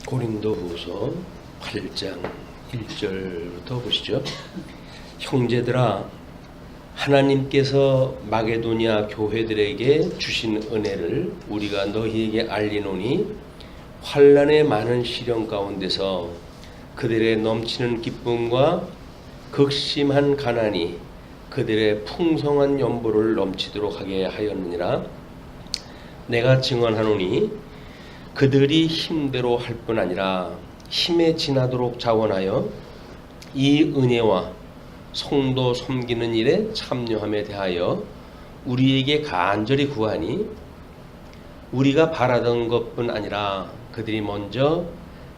고린도후서 8장 1절부터 보시죠. 형제들아, 하나님께서 마게도냐 교회들에게 주신 은혜를 우리가 너희에게 알리노니, 환난의 많은 시련 가운데서 그들의 넘치는 기쁨과 극심한 가난이 그들의 풍성한 연보를 넘치도록 하게 하였느니라. 내가 증언하노니 그들이 힘대로 할 뿐 아니라 힘에 지나도록 자원하여 이 은혜와 성도 섬기는 일에 참여함에 대하여 우리에게 간절히 구하니, 우리가 바라던 것뿐 아니라 그들이 먼저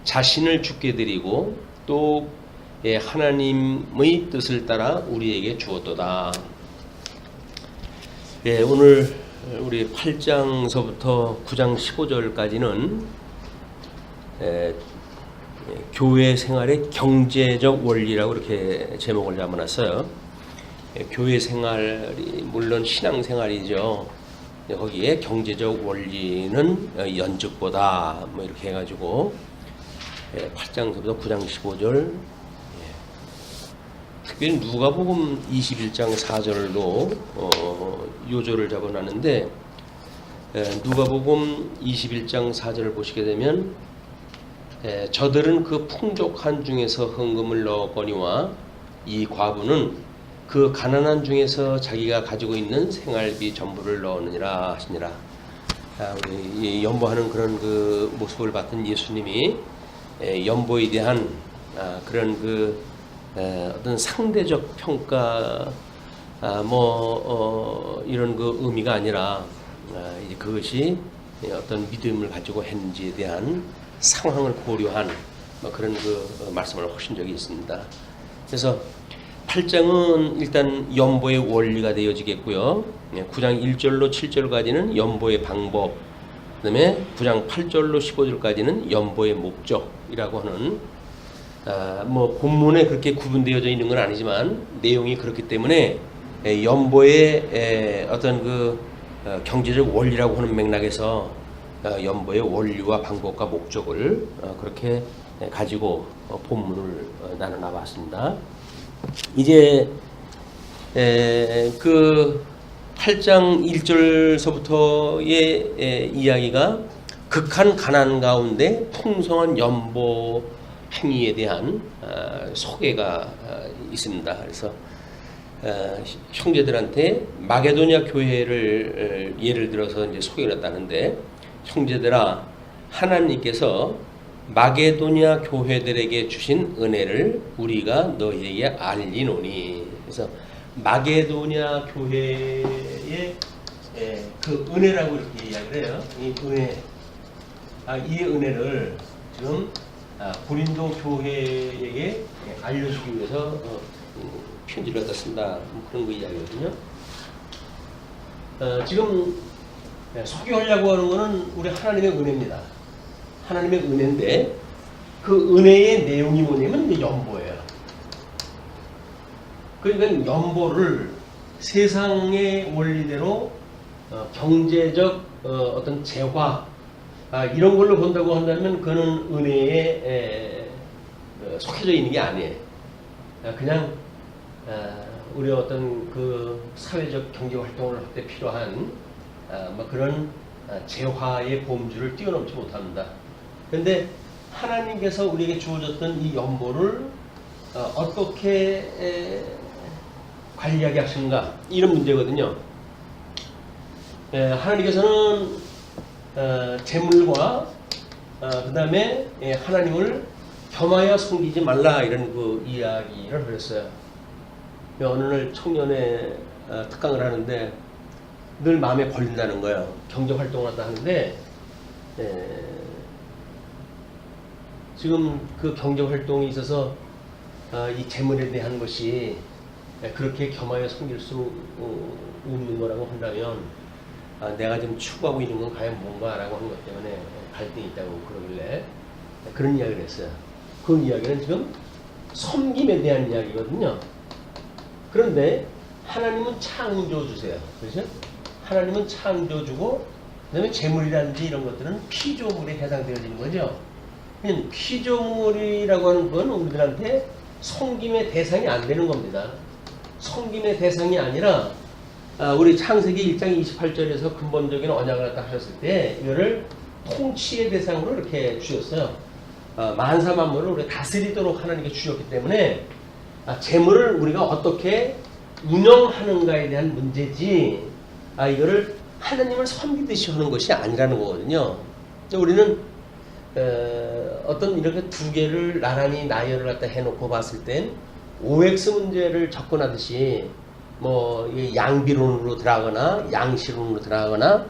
자신을 죽게 드리고 또 하나님의 뜻을 따라 우리에게 주었도다. 오늘 우리 8장서부터 9장 15절까지는 교회 생활의 경제적 원리라고 이렇게 제목을 잡아놨어요. 교회 생활이 물론 신앙 생활이죠. 거기에 경제적 원리는 연적보다 뭐 이렇게 해가지고 8장서부터 9장 15절, 특별히 누가복음 21장 4절로 요조를 잡아놨는데, 누가복음 21장 4절을 보시게 되면 저들은 그 풍족한 중에서 헌금을 넣었거니와 이 과부는 그 가난한 중에서 자기가 가지고 있는 생활비 전부를 넣었느니라 하시니라. 우리 연보하는 그런 그 모습을 봤던 예수님이 연보에 대한 그런 그 어떤 상대적 평가 이런 그 의미가 아니라 이제 그것이 어떤 믿음을 가지고 했는지에 대한 상황을 고려한 그런 그 말씀을 하신 적이 있습니다. 그래서 8장은 일단 연보의 원리가 되어지겠고요. 9장 1절로 7절까지는 연보의 방법, 그 다음에 9장 8절로 15절까지는 연보의 목적이라고 하는, 본문에 그렇게 구분되어져 있는 건 아니지만 내용이 그렇기 때문에 연보의 어떤 그 경제적 원리라고 하는 맥락에서 연보의 원리와 방법과 목적을 그렇게 가지고 본문을 나눠 봤습니다. 이제 그 8장 1절서부터의 이야기가 극한 가난 가운데 풍성한 연보 행위에 대한 소개가 있습니다. 그래서 형제들한테 마게도냐 교회를 예를 들어서 이제 소개를 했다는데, 형제들아, 하나님께서 마게도냐 교회들에게 주신 은혜를 우리가 너희에게 알리노니. 그래서 마게도냐 교회의 그 은혜라고 이렇게 이야기를 해요. 이 은혜, 이 은혜를 지금 고린도 교회에게 알려주기 위해서 편지를 받았습니다. 그런 거 이야기거든요. 지금 소개하려고 하는 것은 우리 하나님의 은혜입니다. 하나님의 은혜인데, 그 은혜의 내용이 뭐냐면 연보예요. 그러니까 연보를 세상의 원리대로 경제적 어떤 재화, 이런 걸로 본다고 한다면 그는 은혜에 속해져 있는 게 아니에요. 그냥 우리 어떤 그 사회적 경제 활동을 할 때 필요한 그런 재화의 범주를 뛰어넘지 못합니다. 그런데 하나님께서 우리에게 주어졌던 이 연보를 어떻게 관리하게 하신가, 이런 문제거든요. 하나님께서는 재물과 그 다음에 하나님을 겸하여 섬기지 말라, 이런 그 이야기를 했어요. 어느 날 청년의 특강을 하는데 늘 마음에 걸린다는 거예요. 경제활동을 한다 하는데 지금 그 경제활동이 있어서 이 재물에 대한 것이 그렇게 겸하여 섬길 수 없는 거라고 한다면, 내가 지금 추구하고 있는 건 과연 뭔가 라고 하는 것 때문에 갈등이 있다고 그러길래 그런 이야기를 했어요. 그 이야기는 지금 섬김에 대한 이야기거든요. 그런데 하나님은 창조주세요. 그렇죠? 하나님은 창조주고, 그 다음에 재물이라든지 이런 것들은 피조물에 해당되어지는 거죠. 그냥 피조물이라고 하는 건 우리들한테 섬김의 대상이 안 되는 겁니다. 섬김의 대상이 아니라 우리 창세기 1장 28절에서 근본적인 언약을 갖다 하셨을 때 이거를 통치의 대상으로 이렇게 주셨어요. 만사 만물을 우리가 다스리도록 하나님께 주셨기 때문에 재물을 우리가 어떻게 운영하는가에 대한 문제지 이거를 하나님을 섬기듯이 하는 것이 아니라는 거거든요. 우리는 어떤 이렇게 두 개를 나란히 나열을 갖다 해놓고 봤을 땐 OX 문제를 접근하듯이 뭐 양비론으로 들어가거나 양시론으로 들어가거나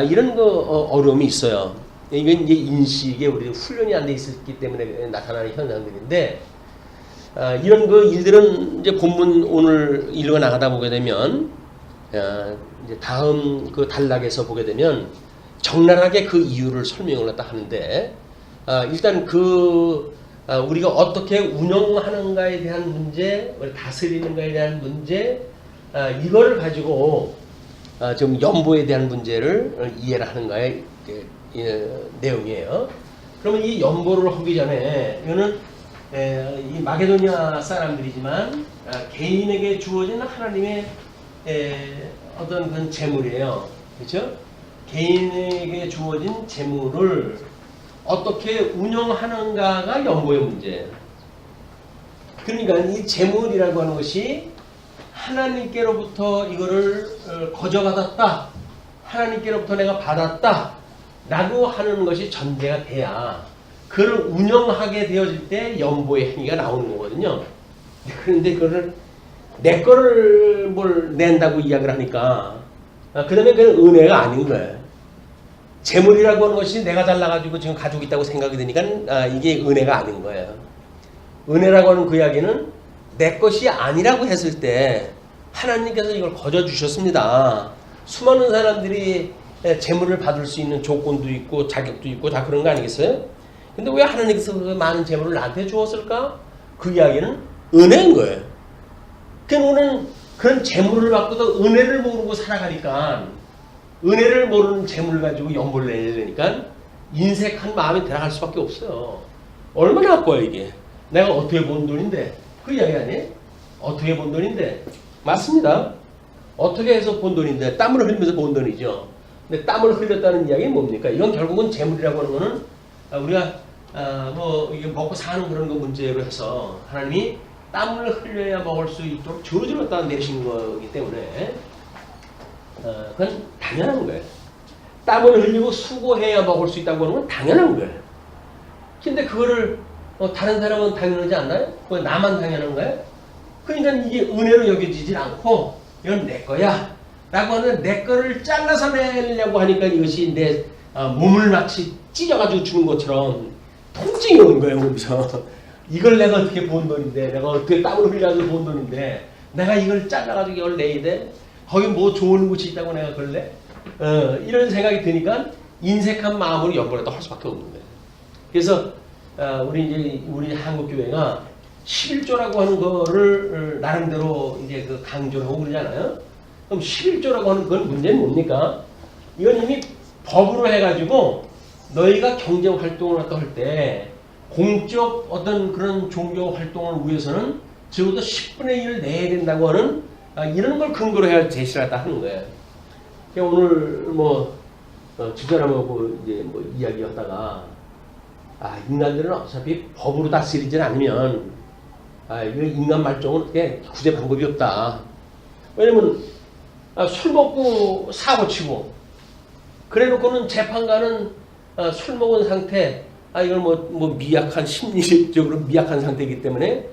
이런 거 어려움이 있어요. 이건 이제 인식에 우리 훈련이 안 돼 있었기 때문에 나타나는 현상들인데 이런 그 일들은 이제 본문 오늘 읽어 나가다 보게 되면 이제 다음 그 단락에서 보게 되면 적나라하게 그 이유를 설명을 갖다 하는데 일단 우리가 어떻게 운영하는가에 대한 문제, 다스리는가에 대한 문제 이거를 가지고 좀 연보에 대한 문제를 이해를 하는가의 내용이에요. 그러면 이 연보를 하기 전에 이거는 이 마게도니아 사람들이지만 개인에게 주어진 하나님의 어떤 그런 재물이에요. 그렇죠? 개인에게 주어진 재물을 어떻게 운영하는가가 연보의 문제예요. 그러니까 이 재물이라고 하는 것이 하나님께로부터 이거를 거저받았다. 하나님께로부터 내가 받았다. 라고 하는 것이 전제가 돼야 그걸 운영하게 되어질 때 연보의 행위가 나오는 거거든요. 그런데 그거를 내 거를 뭘 낸다고 이야기를 하니까 그 다음에 그건 은혜가 아닌 거예요. 재물이라고 하는 것이 내가 잘나가지고 지금 가지고 있다고 생각이 되니까 이게 은혜가 아닌 거예요. 은혜라고 하는 그 이야기는 내 것이 아니라고 했을 때 하나님께서 이걸 거저 주셨습니다. 수많은 사람들이 재물을 받을 수 있는 조건도 있고 자격도 있고 다 그런 거 아니겠어요? 근데 왜 하나님께서 그 많은 재물을 나한테 주었을까? 그 이야기는 은혜인 거예요. 그러니까 우리는 그런 재물을 받고도 은혜를 모르고 살아가니까 은혜를 모르는 재물을 가지고 연보를 내야 되니까 인색한 마음이 들어갈 수밖에 없어요. 얼마나 아까워요 이게. 내가 어떻게 본 돈인데 그 이야기 아니에요? 어떻게 본 돈인데 맞습니다. 어떻게 해서 본 돈인데 땀을 흘리면서 본 돈이죠. 근데 땀을 흘렸다는 이야기는 뭡니까? 이건 결국은 재물이라고 하는 거는 우리가 뭐 이게 먹고 사는 그런 거 문제로 해서 하나님이 땀을 흘려야 먹을 수 있도록 저주를 갖다 내신 거기 때문에 그건 당연한 거예요. 땀을 흘리고 수고해야 먹을 수 있다고 하는 건 당연한 거예요. 근데 그거를 다른 사람은 당연하지 않나요? 왜 나만 당연한가요? 그러니까 이게 은혜로 여겨지질 않고 이건 내 거야 라고 하는 내 거를 잘라서 내려고 하니까 이것이 내 몸을 마치 찢어가지고 주는 것처럼 통증이 오는 거예요. 거기서 이걸 내가 어떻게 본 돈인데 내가 어떻게 땀을 흘려가지고 본 돈인데 내가 이걸 잘라가지고 이걸 내야 돼? 거기 뭐 좋은 곳이 있다고 내가 그럴래? 이런 생각이 드니까 인색한 마음으로 연보를 할 수밖에 없는 거예요. 그래서 우리 한국 교회가 11조라고 하는 거를 나름대로 이제 그 강조를 하고 그러잖아요. 그럼 11조라고 하는 그건 문제는 뭡니까? 이건 이미 법으로 해가지고 너희가 경제 활동을 할 때 공적 어떤 그런 종교 활동을 위해서는 적어도 10분의 1을 내야 된다고 하는 이런 걸 근거로 해야 제시를 했다 하는 거예요. 오늘 뭐 주전하고 이제 뭐 이야기하다가 인간들은 어차피 법으로 다스리지 않으면 이거 인간 말종은 어떻게 구제 방법이 없다. 왜냐면 술 먹고 사고 치고 그래놓고는 재판관은 술 먹은 상태 이걸 뭐 미약한 심리적으로 미약한 상태이기 때문에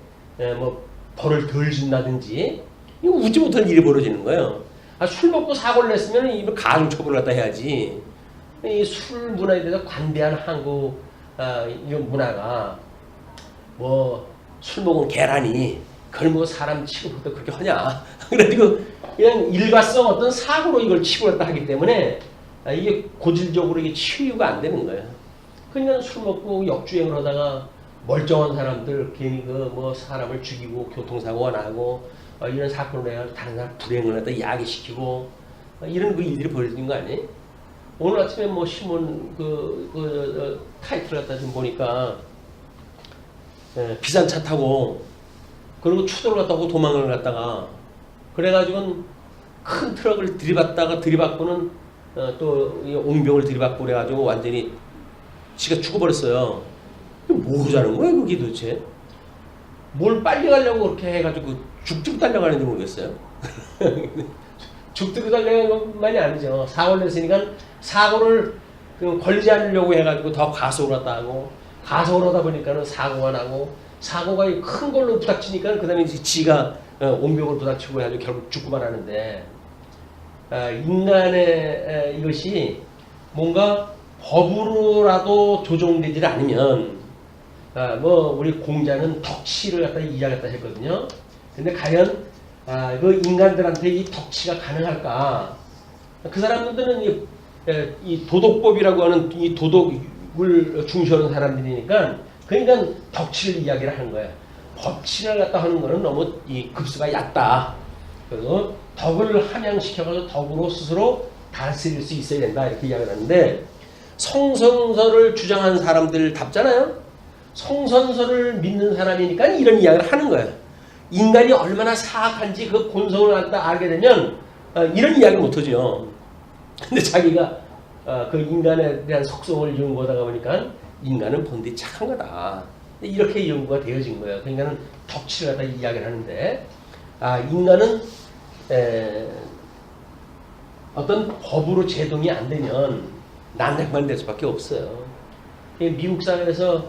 뭐 벌을 덜 준다든지 이거 웃지 못할 일이 벌어지는 거예요. 술 먹고 사고를 냈으면 이거 가중처벌을 갖다 해야지. 이 술 문화에 대해서 관대한 한국 이런 문화가 뭐 술 먹은 계란이 그걸 뭐 사람 취급도 그렇게 하냐. 그래가지고 그냥 일과성 어떤 사고로 이걸 취급했다 하기 때문에 이게 고질적으로 이게 치유가 안 되는 거예요. 그냥 술 먹고 역주행을 하다가 멀쩡한 사람들 괜히 그 뭐 사람을 죽이고 교통사고가 나고 이런 사건을 해서 다른 사람 불행을 하다 야기시키고 이런 그 일들이 벌어지는 거 아니에요? 오늘 아침에 뭐 신문 타이틀 갖다 좀 보니까 비싼 차 타고 그리고 추돌을 갔다고 도망을 갔다가 그래가지고 큰 트럭을 들이받고는 또 옹병을 들이받고 그래가지고 완전히 지가 죽어버렸어요. 모르자는 거야 그게 도대체? 뭘 빨리 가려고 그렇게 해가지고 죽 달려가는지 모르겠어요. 죽들이 달려가는 것만이 아니죠. 사고를 냈으니까 사고를 걸리지 않으려고 해가지고 더 가속을 하다 하고 가속을 하다 보니까는 사고가 나고 사고가 큰 걸로 부닥치니까 그 다음에 지가 옹벽을 부닥치고 해가지고 결국 죽고 말하는데 인간의 이것이 뭔가 법으로라도 조정되지 않으면 뭐 우리 공자는 덕치를 갖다 이야기했다 했거든요. 근데 과연 그 인간들한테 이 덕치가 가능할까? 그 사람들은 이 도덕법이라고 하는 이 도덕을 중시하는 사람들이니까 그러니까 덕치를 이야기를 하는 거예요. 법치를 갖다 하는 거는 너무 이 급수가 얕다. 그래서 덕을 함양시켜서 덕으로 스스로 다스릴 수 있어야 된다 이렇게 이야기를 하는데 성선설을 주장한 사람들 답잖아요. 성선설을 믿는 사람이니까 이런 이야기를 하는 거예요. 인간이 얼마나 사악한지 그 본성을 갖다 알게 되면 이런 이야기를 못하죠. 근데 자기가 그 인간에 대한 속성을 연구하다가 보니까 인간은 본디 착한 거다. 이렇게 연구가 되어진 거예요. 그러니까 덕치를 갖다 이야기를 하는데 인간은 어떤 법으로 제동이 안 되면 난장판 될 수밖에 없어요. 미국 사회에서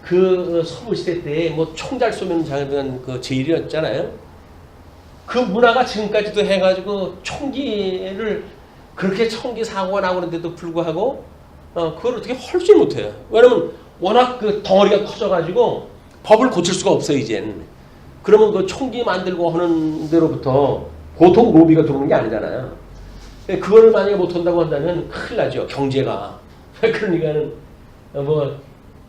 그 서부시대 때 뭐 총 잘 쏘면 장면 그 제일이었잖아요. 그 문화가 지금까지도 해가지고 총기를 그렇게 총기 사고가 나오는데도 불구하고 그걸 어떻게 헐지 못해요. 왜냐면 워낙 그 덩어리가 커져가지고 법을 고칠 수가 없어요 이젠. 그러면 그 총기 만들고 하는 데로부터 보통 로비가 들어오는 게 아니잖아요. 그거를 만약에 못한다고 한다면 큰일 나죠 경제가. 그러니까는 뭐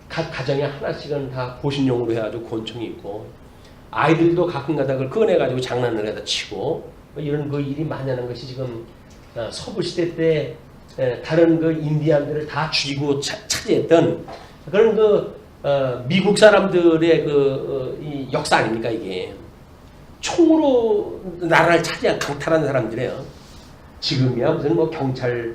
각 가정에 하나씩은 다 보신용으로 해가지고 권총이 있고 아이들도 가끔가다 그걸 꺼내가지고 장난을 해다 치고 이런 그 일이 많이 하는 것이 지금 서부 시대 때 다른 그 인디안들을 다 죽이고 차지했던 그런 그 미국 사람들의 이 역사 아닙니까 이게. 총으로 나라를 차지한 강탈한 사람들이에요. 지금이야 무슨 뭐 경찰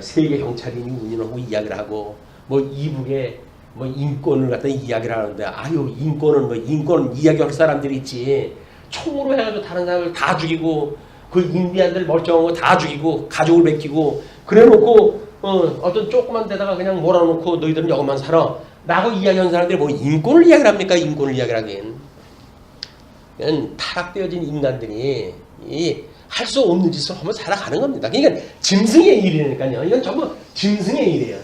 세계 경찰인이 운영하고 이야기를 하고 뭐 이북에 뭐 인권을 갖다 이야기를 하는데 아유 인권은 뭐 인권 이야기할 사람들이 있지. 총으로 해가지고 다른 사람을 다 죽이고 그 인디안들 멀쩡한 거 다 죽이고 가족을 베끼고 그래놓고 어떤 조그만 데다가 그냥 몰아놓고 너희들은 여기만 살아 라고 이야기하는 사람들이 뭐 인권을 이야기를 합니까? 인권을 이야기를 하긴. 그냥 타락되어진 인간들이 할 수 없는 짓을 하면 살아가는 겁니다. 그러니까 짐승의 일이니까요. 이건 전부 짐승의 일이에요.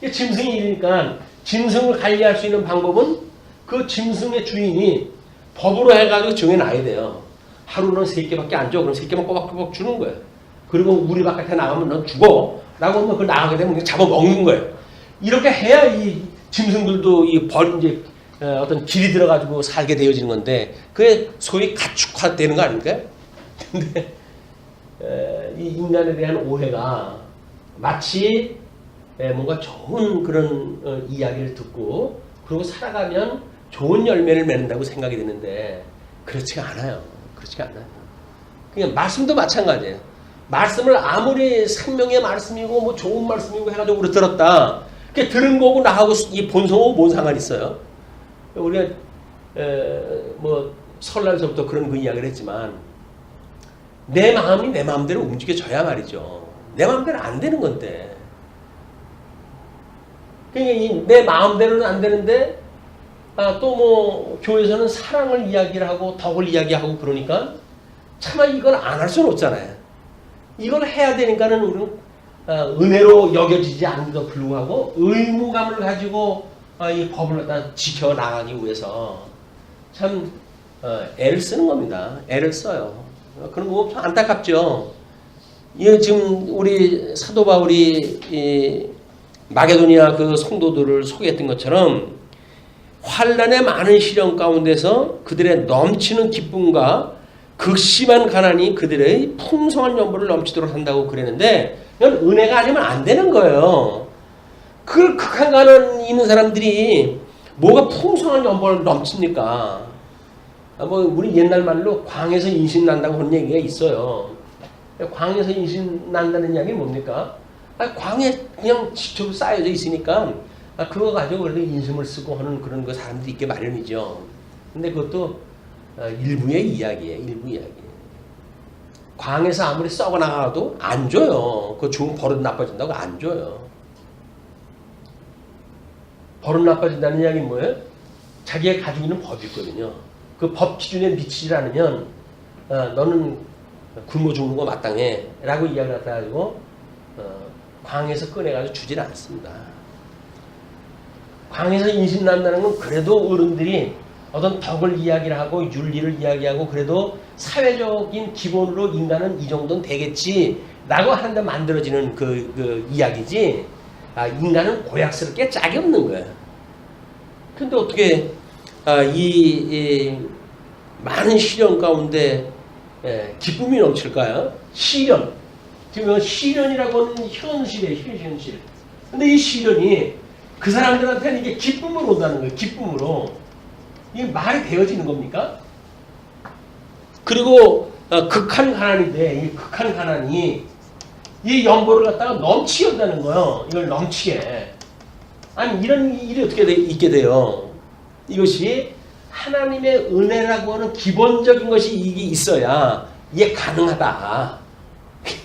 이게 짐승의 일이니까 짐승을 관리할 수 있는 방법은 그 짐승의 주인이 법으로 해가지고 정해놔야 돼요. 하루는 3개밖에 안 줘. 그럼 3개만 꼬박꼬박 주는 거예요. 그리고 우리 바깥에 나가면 넌 죽어. 라고 하면 그걸 나가게 되면 잡아먹는 거예요. 이렇게 해야 이 짐승들도 이제 어떤 길이 들어가지고 살게 되어지는 건데 그게 소위 가축화되는 거 아닙니까? 근데 이 인간에 대한 오해가 마치 뭔가 좋은 그런 이야기를 듣고 그리고 살아가면 좋은 열매를 맺는다고 생각이 드는데 그렇지가 않아요. 그렇지가 않아요. 그냥 말씀도 마찬가지예요. 말씀을 아무리 생명의 말씀이고 뭐 좋은 말씀이고 해가지고 우리 들었다. 그 들은 거고 나하고 이 본성하고 뭔 상관이 있어요? 우리가 뭐 설날서부터 그런 그 이야기를 했지만 내 마음이 내 마음대로 움직여져야 말이죠. 내 마음대로 안 되는 건데. 그러니까 내 마음대로는 안 되는데 또 뭐 교회에서는 사랑을 이야기를 하고 덕을 이야기하고 그러니까 차마 이걸 안 할 수는 없잖아요. 이걸 해야 되니까는 우리는 은혜로 여겨지지 않는데도 불구하고 의무감을 가지고 이 법을 갖다 지켜나가기 위해서 참 애를 쓰는 겁니다. 애를 써요. 그런 거 참 안타깝죠. 이 지금 우리 사도 바울이 마게도니아 그 성도들을 소개했던 것처럼 환난의 많은 시련 가운데서 그들의 넘치는 기쁨과 극심한 가난이 그들의 풍성한 연보를 넘치도록 한다고 그랬는데 이건 은혜가 아니면 안 되는 거예요. 그걸 극한 가난 있는 사람들이 뭐가 풍성한 연보를 넘칩니까? 뭐 우리 옛날 말로 광에서 인신 난다고 그런 얘기가 있어요. 광에서 인신 난다는 이야기는 뭡니까? 광에 그냥 지토로 쌓여져 있으니까 그거 가지고 원래 인심을 쓰고 하는 그런 거 사람들이 있게 마련이죠. 근데 그것도 일부의 이야기예요. 일부 이야기. 광에서 아무리 썩어 나가도 안 줘요. 그 좋은 버릇 나빠진다고 안 줘요. 버릇 나빠진다는 이야기는 뭐예요? 자기가 가지고 있는 법이 있거든요. 그 법 기준에 미치지 않으면 너는 굶어 죽는 거 마땅해 라고 이야기를 해가지고 광에서 꺼내가지고 주질 않습니다. 광에서 인신난다는 건 그래도 어른들이 어떤 덕을 이야기를 하고 윤리를 이야기하고 그래도 사회적인 기본으로 인간은 이 정도는 되겠지 라고 하는데 만들어지는 그 이야기지 인간은 고약스럽게 짝이 없는 거예요. 근데 어떻게 이 많은 시련 가운데 기쁨이 넘칠까요? 시련. 지금 시련이라고 하는 현실이에요. 현실. 근데 이 시련이 그 사람들한테는 이게 기쁨으로 온다는 거예요. 기쁨으로. 이게 말이 되어지는 겁니까? 그리고 극한 가난인데 이 극한 가난이 이 연보를 갖다가 넘치게 한다는 거예요. 이걸 넘치게. 아니 이런 일이 어떻게 있게 돼요? 이것이 하나님의 은혜라고 하는 기본적인 것이 이게 있어야 이게 가능하다.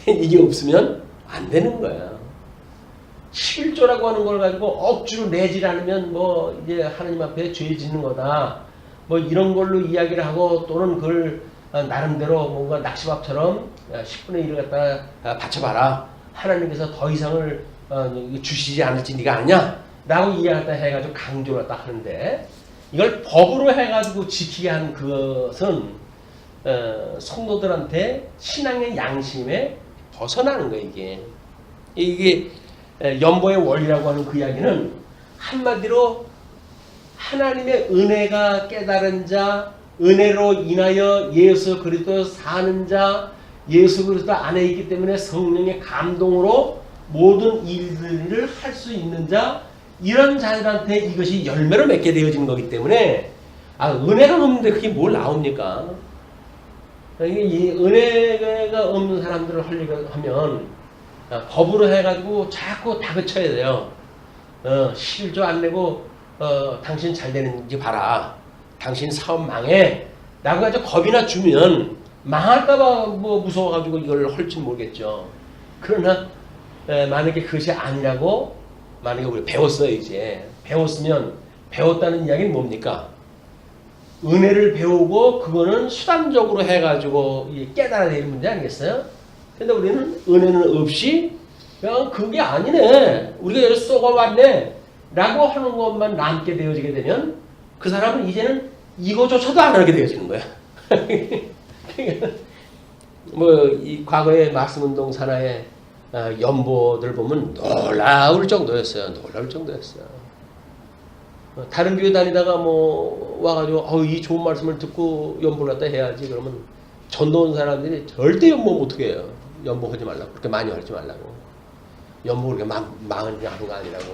이게 없으면 안 되는 거예요. 11조라고 하는 걸 가지고 억지로 내질 않으면 뭐 이제 하나님 앞에 죄 짓는 거다. 뭐 이런 걸로 이야기를 하고 또는 그걸 나름대로 뭔가 낚시밥처럼 10분의 1을 갖다가 바쳐봐라. 하나님께서 더 이상을 주시지 않을지 네가 아냐? 라고 이야기를 해가지고 강조를 딱 하는데 이걸 법으로 해가지고 지키게 한 그것은 성도들한테 신앙의 양심에 벗어나는 거예요. 이게 연보의 원리라고 하는 그 이야기는 한마디로 하나님의 은혜가 깨달은 자, 은혜로 인하여 예수 그리스도 사는 자, 예수 그리스도 안에 있기 때문에 성령의 감동으로 모든 일들을 할 수 있는 자, 이런 자들한테 이것이 열매로 맺게 되어지는 거기 때문에 은혜가 없는데 그게 뭘 나옵니까? 이 은혜가 없는 사람들을 하려고 하면 법으로 해가지고 자꾸 다그쳐야 돼요. 11조 안 내고 당신 잘 되는지 봐라. 당신 사업 망해. 라고 해서 겁이나 주면 망할까봐 뭐 무서워가지고 이걸 할지 모르겠죠. 그러나 만약에 그것이 아니라고 만약에 우리 배웠어요. 이제 배웠으면 배웠다는 이야기는 뭡니까? 은혜를 배우고 그거는 수단적으로 해가지고 깨달아야 되는 문제 아니겠어요? 근데 우리는 은혜는 없이 그냥 그게 아니네. 우리가 여기 쏘가왔네. 라고 하는 것만 남게 되어지게 되면 그 사람은 이제는 이거조차도 안 하게 되어지는 거야. 뭐 이 과거의 말씀운동 산하의 연보들 보면 놀라울 정도였어요. 놀라울 정도였어요. 다른 교회 다니다가 뭐 와가지고 이 좋은 말씀을 듣고 연보를 갖다 해야지 그러면 전도 온 사람들이 절대 연보 못하게 해요. 연보 하지 말라고. 그렇게 많이 하지 말라고. 연보 그렇게 망은 하는 거 아니라고.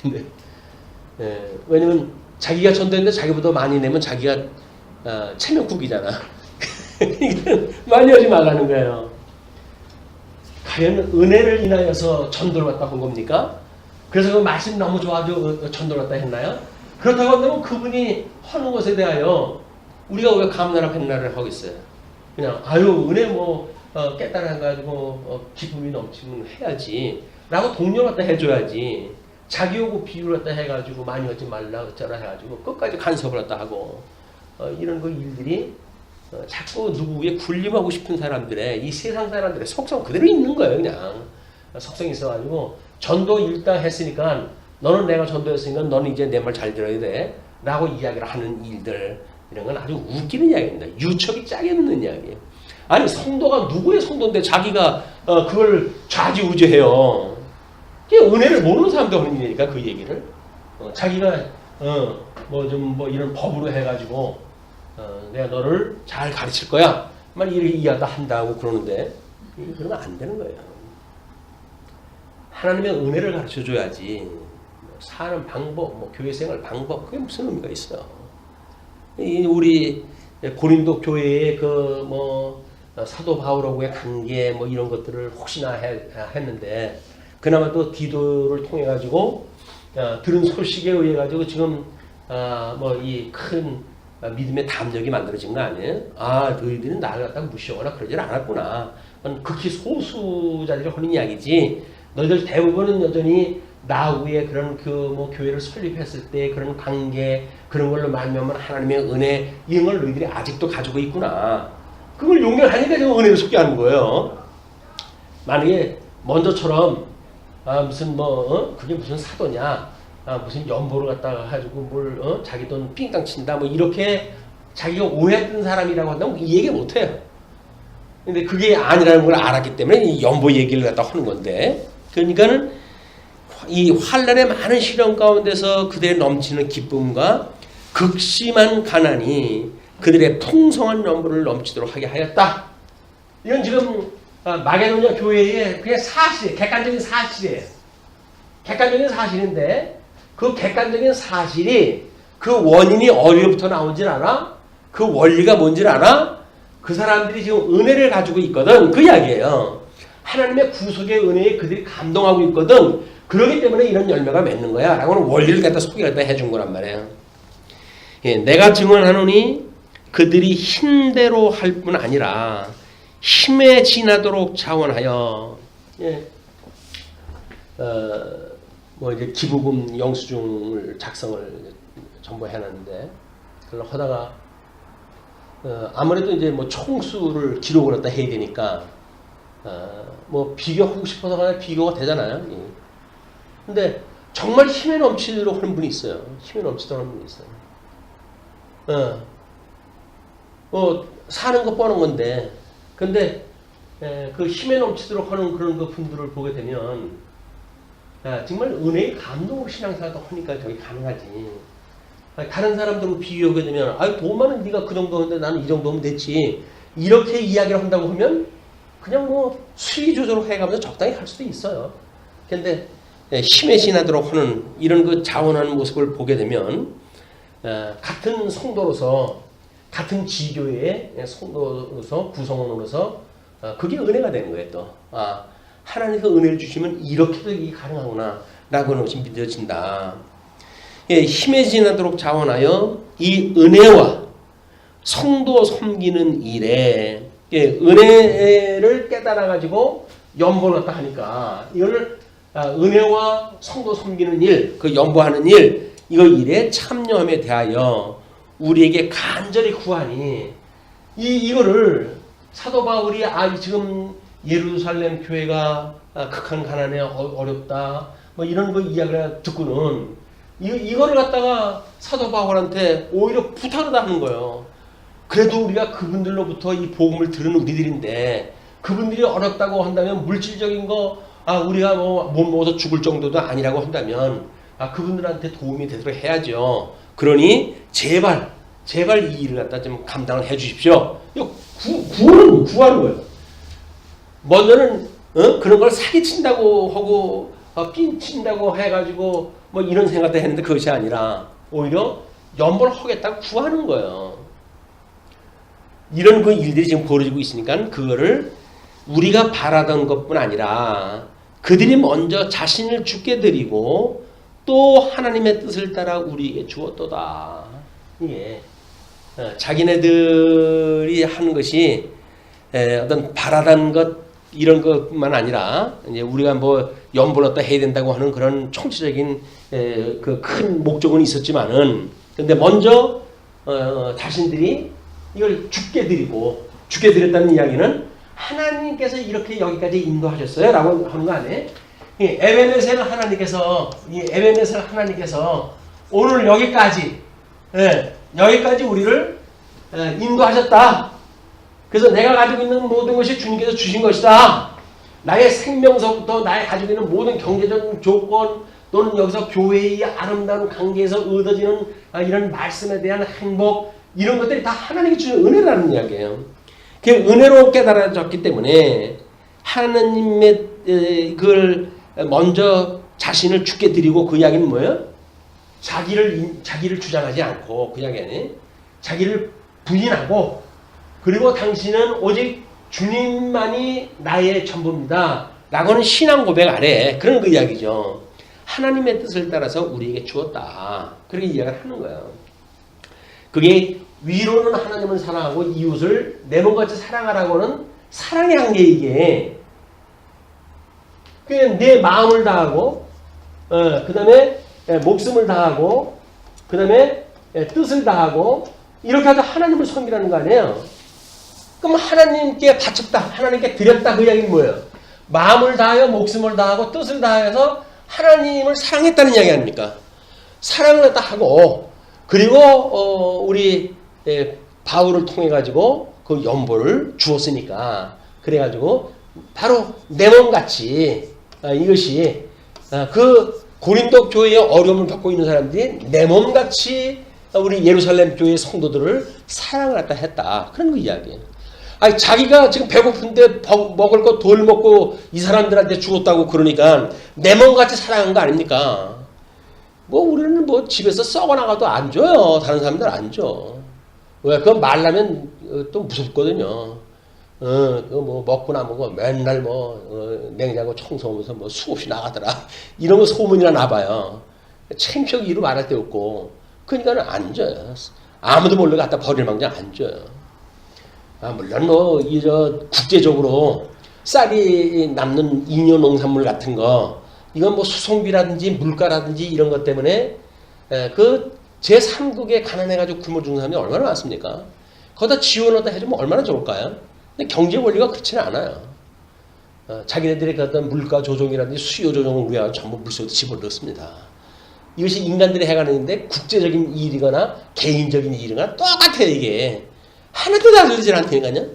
근데 왜냐면 자기가 전도했는데 자기보다 많이 내면 자기가 체면국이잖아. 많이 하지 말라는 거예요. 과연 은혜를 인하여서 전도를 갖다 본 겁니까? 그래서 그 말씀 너무 좋아가지고 전도를 갖다 했나요? 그렇다고 한다면 그분이 하는 것에 대하여 우리가 왜 감나라 백나라를 하겠어요? 그냥 은혜 뭐 깨달아가지고 기쁨이 넘치면 해야지 라고 독려 갖다 해줘야지. 자기 오고 비유를 갖다 해가지고 많이 하지 말라 어쩌라 해가지고 끝까지 간섭을 갖다 하고 이런 그 일들이 자꾸 누구에 군림하고 싶은 사람들의 이 세상 사람들의 속성 그대로 있는 거예요. 그냥 속성이 있어가지고 전도 일단 했으니까 너는 내가 전도했으니까 너는 이제 내 말 잘 들어야 돼 라고 이야기를 하는 일들 이런 건 아주 웃기는 이야기입니다. 유척이 짝이 없는 이야기예요. 아니 성도가 누구의 성도인데 자기가 그걸 좌지우지해요. 그게 은혜를 모르는 사람도 하는 일이니까 그 얘기를 자기가 뭐 이런 법으로 해가지고 내가 너를 잘 가르칠 거야 만 이렇게 이야기 한다고 그러는데 그러면 안 되는 거예요. 하나님의 은혜를 가르쳐 줘야지. 사는 방법, 뭐 교회 생활 방법, 그게 무슨 의미가 있어요? 우리 고린도 교회의 그 뭐 사도 바울하고의 관계 뭐 이런 것들을 혹시나 했는데 그나마도 디도를 통해 가지고 들은 소식에 의해 가지고 지금 뭐 이 큰 믿음의 담력이 만들어진 거 아니에요? 너희들은 나를 갖다 무시하거나 그러질 않았구나. 극히 소수자들이 하는 이야기지. 너희들 대부분은 여전히 나 위에 그런 그 뭐 교회를 설립했을 때 그런 관계 그런 걸로 말미암아 하나님의 은혜 이런 걸 너희들이 아직도 가지고 있구나. 그걸 용납하니까 지금 은혜를 소개하는 거예요. 만약에 먼저처럼 무슨 그게 무슨 사도냐, 무슨 연보를 갖다가 가지고 뭘 자기 돈 삥땅 친다 뭐 이렇게 자기가 오해했던 사람이라고 한다면 이 얘기 못 해요. 근데 그게 아니라는 걸 알았기 때문에 이 연보 얘기를 갖다 하는 건데, 그러니까는 이 환난의 많은 시련 가운데서 그들의 넘치는 기쁨과 극심한 가난이 그들의 풍성한 연보를 넘치도록 하게 하였다. 이건 지금 마게도냐 교회의 그냥 사실, 객관적인 사실이에요. 객관적인 사실인데 그 객관적인 사실이 그 원인이 어디로부터 나온지 알아? 그 원리가 뭔지 알아? 그 사람들이 지금 은혜를 가지고 있거든. 그 이야기예요. 하나님의 구속의 은혜에 그들이 감동하고 있거든. 그렇기 때문에 이런 열매가 맺는 거야. 라고는 원리를 갖다 소개를 해준 거란 말이에요. 예, 내가 증언하노니 그들이 힘대로 할 뿐 아니라 힘에 지나도록 자원하여, 예, 뭐 이제 기부금 영수증을 작성을 전부 해놨는데, 그걸 하다가 아무래도 이제 뭐 총수를 기록을 갖다 해야 되니까 뭐 비교하고 싶어서 비교가 되잖아요. 예. 근데 정말 힘에 넘치도록 하는 분이 있어요. 힘에 넘치도록 하는 분이 있어요. 사는 거 뻔한 건데, 근데 그 힘에 넘치도록 하는 그런 그 분들을 보게 되면 정말 은혜의 감동으로 신앙생활도 하니까 저게 가능하지. 다른 사람들하고 비교하게 되면 돈 많은 네가 그 정도 하는데 나는 이 정도 하면 됐지. 이렇게 이야기를 한다고 하면 그냥 뭐 수위 조절을 해가면서 적당히 할 수도 있어요. 근데 힘에 지나도록 하는 이런 그 자원하는 모습을 보게 되면 같은 성도로서 같은 지교의 성도로서 구성원으로서 그게 은혜가 되는 거예요. 또 하나님께서 은혜를 주시면 이렇게도 이게 가능하구나 라고 하는 것이 믿어진다. 예, 힘에 지나도록 자원하여 이 은혜와 성도 섬기는 일에, 예, 은혜를 깨달아 가지고 연보를 갖다 하니까 이걸 은혜와 성도 섬기는 일, 그 연보하는 일, 이거 일에 참여함에 대하여 우리에게 간절히 구하니, 이거를 사도 바울이 지금 예루살렘 교회가 극한 가난에 어렵다 뭐 이런 거 이야기를 듣고는 이거를 갖다가 사도 바울한테 오히려 부탁을 하는 거예요. 그래도 우리가 그분들로부터 이 복음을 들은 우리들인데 그분들이 어렵다고 한다면 물질적인 거 우리가 뭐 못 먹어서 죽을 정도도 아니라고 한다면 그분들한테 도움이 되도록 해야죠. 그러니 제발 이 일을 갖다 좀 감당을 해 주십시오. 이거 구하는 거예요. 먼저는 그런 걸 사기친다고 하고 삥친다고 해가지고 뭐 이런 생각도 했는데 그것이 아니라 오히려 연보를 하겠다고 구하는 거예요. 이런 그 일들이 지금 벌어지고 있으니까 그거를 우리가 바라던 것뿐 아니라 그들이 먼저 자신을 주께 드리고 또 하나님의 뜻을 따라 우리에게 주었도다. 이게 자기네들이 하는 것이 어떤 바라던 것 이런 것만 아니라 이제 우리가 뭐 연보를 얻다 해야 된다고 하는 그런 총체적인 그 큰 목적은 있었지만은, 근데 먼저 자신들이 이걸 주께 드렸다는 이야기는 하나님께서 이렇게 여기까지 인도하셨어요라고 하는 거 아니에요? 에베네셀 하나님께서 오늘 여기까지 우리를 인도하셨다. 그래서 내가 가지고 있는 모든 것이 주님께서 주신 것이다. 나의 생명서부터 나의 가지고 있는 모든 경제적 조건 또는 여기서 교회의 아름다운 관계에서 얻어지는 이런 말씀에 대한 행복, 이런 것들이 다 하나님이 주신 은혜라는 이야기예요. 그 은혜로 깨달아졌기 때문에 하나님의 그걸 먼저 자신을 죽게 드리고 그 이야기는 뭐예요? 자기를 주장하지 않고 그 이야기 아니에요? 자기를 부인하고 그리고 당신은 오직 주님만이 나의 전부입니다. 라고는 신앙 고백 아래 그런 그 이야기죠. 하나님의 뜻을 따라서 우리에게 주었다. 그렇게 이야기를 하는 거예요. 그게 위로는 하나님을 사랑하고 이웃을 내 몸같이 사랑하라고는 사랑의 한계 이게. 그냥 내 마음을 다하고, 그 다음에 목숨을 다하고, 그 다음에 뜻을 다하고, 이렇게 해서 하나님을 섬기라는 거 아니에요? 그럼 하나님께 바쳤다, 하나님께 드렸다 그 이야기는 뭐예요? 마음을 다하여 목숨을 다하고 뜻을 다해서 하나님을 사랑했다는 이야기 아닙니까? 사랑을 갖다 하고 그리고 우리 바울을 통해 가지고 그 연보를 주었으니까 그래가지고 바로 내 몸같이 이것이 그 고린도 교회의 어려움을 겪고 있는 사람들이 내 몸같이 우리 예루살렘 교회 성도들을 사랑을 갖다 했다 그런 그 이야기예요. 아니 자기가 지금 배고픈데 먹을 거 덜 먹고 이 사람들한테 죽었다고 그러니까 내 몸같이 사랑한 거 아닙니까? 뭐 우리는 뭐 집에서 썩어나가도 안 줘요. 다른 사람들 안 줘. 왜? 그건 말라면 또 무섭거든요. 그거 뭐 먹고 남은 거 맨날 냉장고 청소하면서 뭐 수없이 나가더라. 이런 거 소문이나 나봐요. 창피하게 이루 말할 데 없고. 그러니까는 안 줘요. 아무도 몰래 갖다 버릴 망정 안 줘요. 물론 국제적으로 쌀이 남는 잉여 농산물 같은 거, 이건 뭐 수송비라든지 물가라든지 이런 것 때문에 그 제3국에 가난해가지고 굶어 죽는 사람이 얼마나 많습니까? 거기다 지원을 해주면 얼마나 좋을까요? 근데 경제 원리가 그렇지는 않아요. 자기네들의 그 어떤 물가 조정이라든지 수요 조정을 위하여 전부 물속에 집어넣습니다. 이것이 인간들이 해가는 일인데 국제적인 일이거나 개인적인 일이거나 똑같아요, 이게. 하나도 다르지 않다니까요.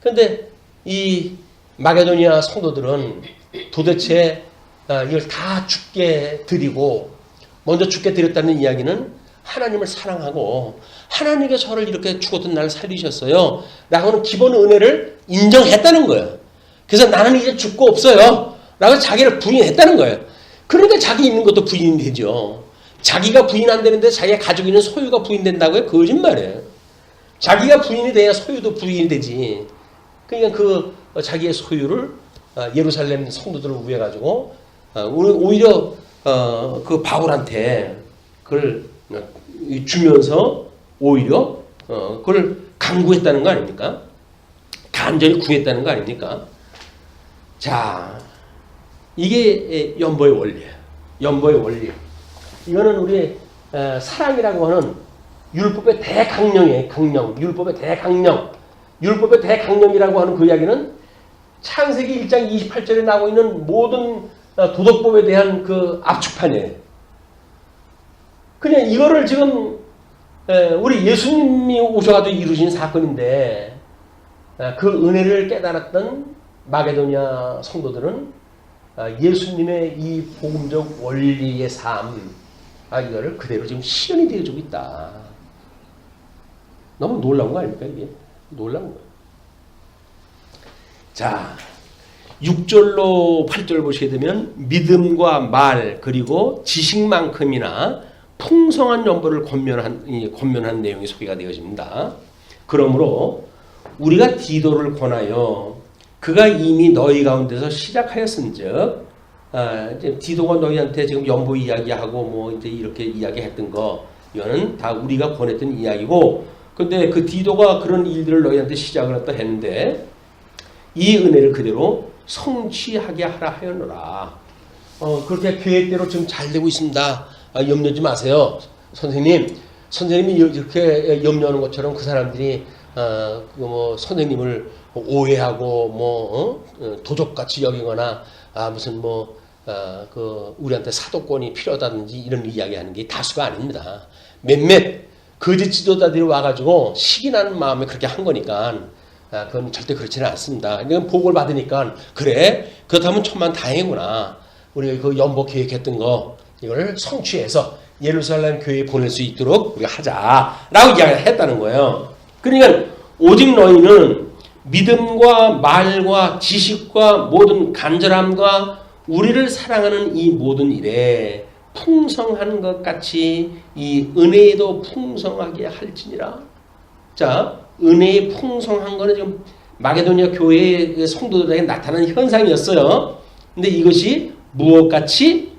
그런데 이 마게도니아 성도들은 도대체 이걸 다 죽게 드리고 먼저 죽게 드렸다는 이야기는 하나님을 사랑하고 하나님께 저를 이렇게 죽었던 날 살리셨어요 라고는 기본 은혜를 인정했다는 거예요. 그래서 나는 이제 죽고 없어요 라고 자기를 부인했다는 거예요. 그러니까 자기 있는 것도 부인이 되죠. 자기가 부인 안 되는데 자기가 가지고 있는 소유가 부인된다고요? 거짓말이에요. 자기가 부인이 돼야 소유도 부인이 되지. 그러니까 그 자기의 소유를 예루살렘 성도들을 위해 가지고 오히려 그 바울한테 그걸 주면서 오히려 그걸 강구했다는 거 아닙니까? 간절히 구했다는 거 아닙니까? 자, 이게 연보의 원리예요. 연보의 원리. 이거는 우리 사랑이라고 하는 율법의 대강령이에요. 강령. 율법의 대강령. 율법의 대강령이라고 하는 그 이야기는 창세기 1장 28절에 나오고 있는 모든 도덕법에 대한 그 압축판이에요. 그냥 이거를 지금 우리 예수님이 오셔가지고 이루신 사건인데 그 은혜를 깨달았던 마게도니아 성도들은 예수님의 이 복음적 원리의 삶 이거를 그대로 지금 실현이 되어주고 있다. 너무 놀라운 거 아닙니까 이게? 놀라운 거예요. 자, 6절로 8절 보시게 되면 믿음과 말 그리고 지식만큼이나 풍성한 연보를 권면한 내용이 소개가 되어집니다. 그러므로 우리가 디도를 권하여 그가 이미 너희 가운데서 시작하였은즉 이제 디도가 너희한테 지금 연보 이야기하고 뭐 이제 이렇게 이야기했던 거 이거는 다 우리가 권했던 이야기고 근데 그 디도가 그런 일들을 너희한테 시작을 했는데 이 은혜를 그대로 성취하게 하라 하였노라. 그렇게 계획대로 지금 잘 되고 있습니다. 염려하지 마세요. 선생님이 이렇게 염려하는 것처럼 그 사람들이 뭐 선생님을 오해하고 도적같이 여기거나 무슨 그 우리한테 사도권이 필요하다든지 이런 이야기하는 게 다수가 아닙니다. 몇몇 거짓 지도자들이 와가지고 시기 나는 마음에 그렇게 한 거니까 그건 절대 그렇지는 않습니다. 이건 복을 받으니까 그래 그렇다면 천만 다행이구나. 우리 그 연보 계획했던 거 이걸 성취해서 예루살렘 교회에 보낼 수 있도록 우리가 하자라고 이야기를 했다는 거예요. 그러니까 오직 너희는 믿음과 말과 지식과 모든 간절함과 우리를 사랑하는 이 모든 일에 풍성한 것 같이 이 은혜에도 풍성하게 할지니라. 자, 은혜의 풍성한 거는 지금 마게도니아 교회의 성도들에게 나타나는 현상이었어요. 근데 이것이 무엇같이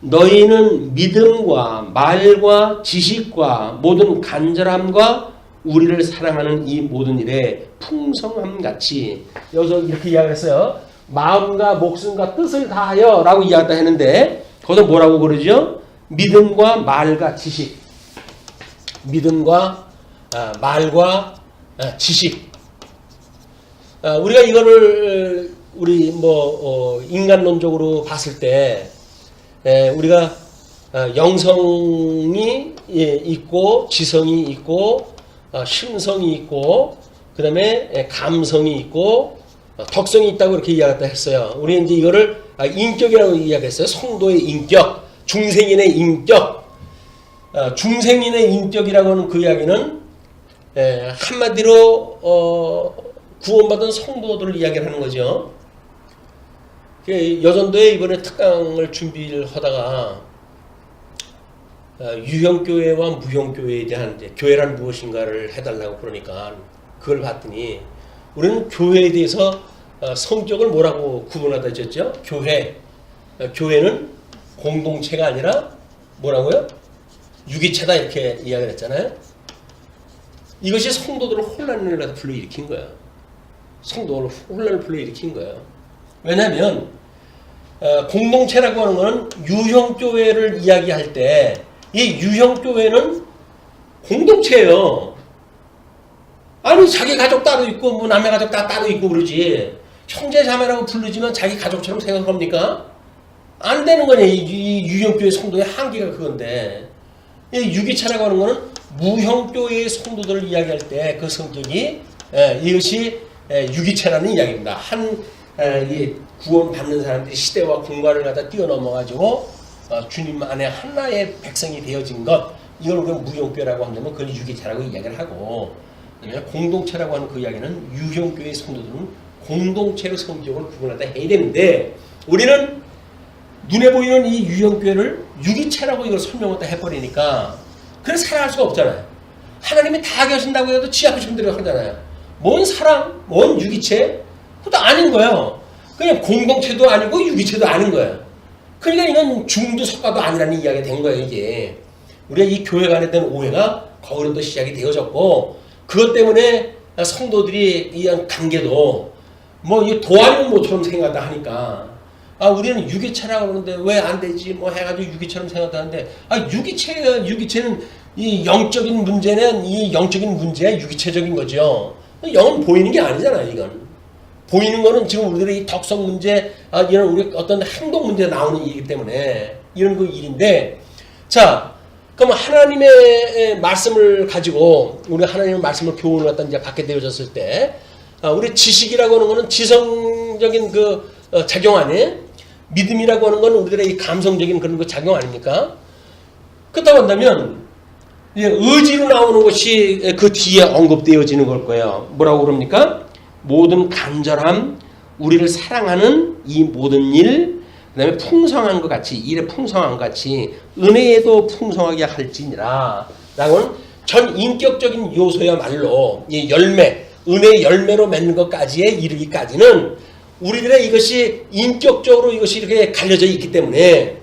너희는 믿음과 말과 지식과 모든 간절함과 우리를 사랑하는 이 모든 일에 풍성함 같이. 여기서 이렇게 이야기했어요. 마음과 목숨과 뜻을 다하여 라고 이야기했다 했는데 거기서 뭐라고 그러죠? 믿음과 말과 지식. 믿음과 말과 지식. 우리가 이거를 우리 인간론적으로 봤을 때 우리가 영성이 있고 지성이 있고 심성이 있고 그 다음에 감성이 있고 덕성이 있다고 이렇게 이야기했다 했어요. 우리는 이제 이거를 인격이라고 이야기했어요. 성도의 인격, 중생인의 인격. 중생인의 인격이라고 하는 그 이야기는 한마디로 구원받은 성도들을 이야기를 하는 거죠. 여전도에 이번에 특강을 준비를 하다가 유형교회와 무형교회에 대한 이제 교회란 무엇인가를 해달라고 그러니까 그걸 봤더니 우리는 교회에 대해서 성격을 뭐라고 구분하다 했죠? 교회는 공동체가 아니라 뭐라고요? 유기체다 이렇게 이야기를 했잖아요. 이것이 성도들을 혼란을 불러일으킨 거예요. 성도를 혼란을 불러일으킨 거예요. 왜냐하면 공동체라고 하는 것은 유형교회를 이야기할 때 이 유형교회는 공동체예요. 아니 자기 가족 따로 있고 뭐 남의 가족 다 따로 있고 그러지 형제 자매라고 부르지만 자기 가족처럼 생각을 합니까? 안 되는 거네. 이 유형교회 성도의 한계가 그건데 이 유기체라고 하는 것은 무형교회의 성도들을 이야기할 때 그 성격이 이것이 유기체라는 이야기입니다. 구원받는 사람들이 시대와 공간을 갖다 뛰어넘어가지고 주님 안에 하나의 백성이 되어진 것, 이걸 우리가 무형교회라고 한다면 그걸 유기체라고 이야기를 하고, 공동체라고 하는 그 이야기는 유형교회의 성도들은 공동체로 성격을 구분하다 해야 되는데, 우리는 눈에 보이는 이 유형교회를 유기체라고 이걸 설명하다 해버리니까 그래서 살아갈 수가 없잖아요. 하나님이 다 계신다고 해도 지 아프신 대로 하잖아요. 뭔 사랑, 뭔 유기체? 그것도 아닌 거예요. 그냥 공동체도 아니고 유기체도 아닌 거예요. 그러니까 이건 중도 석가도 아니라는 이야기가 된 거예요. 이게 우리가 이 교회 간에 대한 오해가 거기로부터 시작이 되어졌고, 그것 때문에 성도들이 이 관계도 이 도안이면 뭐처럼 생각한다 하니까 우리는 유기체라고 그러는데 왜 안 되지 뭐 해가지고 유기체처럼 생각하는데 유기체는 이 영적인 문제는 이 영적인 문제야 유기체적인 거죠. 영은 보이는 게 아니잖아요. 이건 보이는 거는 지금 우리들의 이 덕성 문제, 이런 우리 어떤 행동 문제 나오는 일이기 때문에 이런 그 일인데, 자, 그럼 하나님의 말씀을 가지고 우리가 하나님의 말씀을 교훈을 갖다 이제 받게 되어졌을 때, 우리 지식이라고 하는 거는 지성적인 그 작용 아니에요? 믿음이라고 하는 건 우리들의 이 감성적인 그런 그 작용 아닙니까? 그렇다고 한다면 의지로 나오는 것이 그 뒤에 언급되어지는 걸 거예요. 뭐라고 그럽니까? 모든 간절함, 우리를 사랑하는 이 모든 일, 그 다음에 풍성한 것 같이, 일에 풍성한 것 같이 은혜에도 풍성하게 할지니라 라고는 전 인격적인 요소야말로 이 열매, 은혜의 열매로 맺는 것까지에 이르기까지는 우리들의 이것이 인격적으로 이것이 이렇게 갈려져 있기 때문에,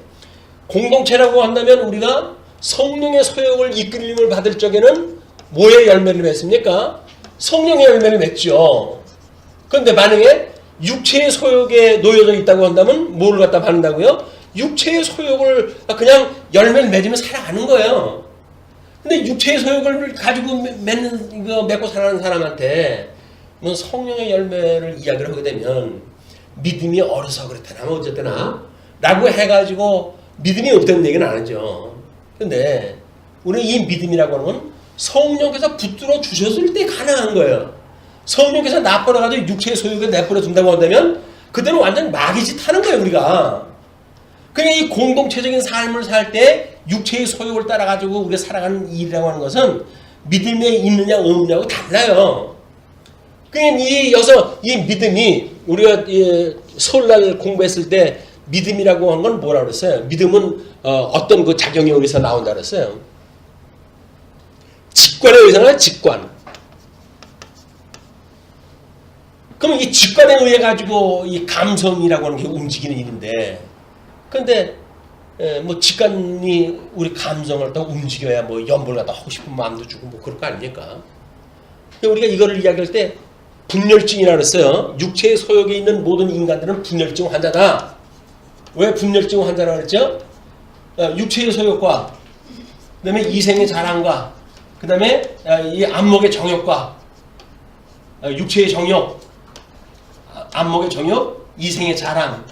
공동체라고 한다면 우리가 성령의 소욕을 이끌림을 받을 적에는 뭐의 열매를 맺습니까? 성령의 열매를 맺죠. 그런데 만약에 육체의 소욕에 놓여져 있다고 한다면 뭐를 갖다 받는다고요? 육체의 소욕을 그냥 열매를 맺으면 살아가는 거예요. 근데 육체의 소욕을 가지고 맺고 살아가는 사람한테 뭐 성령의 열매를 이야기를 하게 되면 믿음이 어려서 그렇다나 뭐 어쨌거나 라고 해가지고 믿음이 없다는 얘기는 안 하죠. 근데 우리 이 믿음이라고 하는 건 성령께서 붙들어 주셨을 때 가능한 거예요. 성령께서 나버려가지고 육체의 소욕에 내버려 둔다고 한다면 그때는 완전 마귀짓 하는 거예요, 우리가. 그러니까 이 공동체적인 삶을 살 때 육체의 소욕을 따라가지고 우리가 살아가는 일이라고 하는 것은 믿음에 있느냐 없느냐고 달라요. 그러니까 여기서 이 믿음이 우리가 설날 공부했을 때 믿음이라고 하는 건 뭐라고 그랬어요? 믿음은 어떤 그 작용에 의해서 나온다 그랬어요? 직관에 의해서는 직관. 그럼 이 직관에 의해 가지고 이 감성이라고 하는 게 움직이는 일인데, 그런데 뭐 직관이 우리 감성을 또 움직여야 뭐 연보를 갖다 하고 싶은 마음도 주고 뭐 그럴 거 아닙니까? 우리가 이거를 이야기할 때 분열증이라고 그랬어요. 육체의 소욕에 있는 모든 인간들은 분열증 환자다. 왜 분열증 환자라고 그랬죠? 육체의 소욕과 그 다음에 이생의 자랑과 그 다음에 이 안목의 정욕과 육체의 정욕, 안목의 정욕, 이생의 자랑,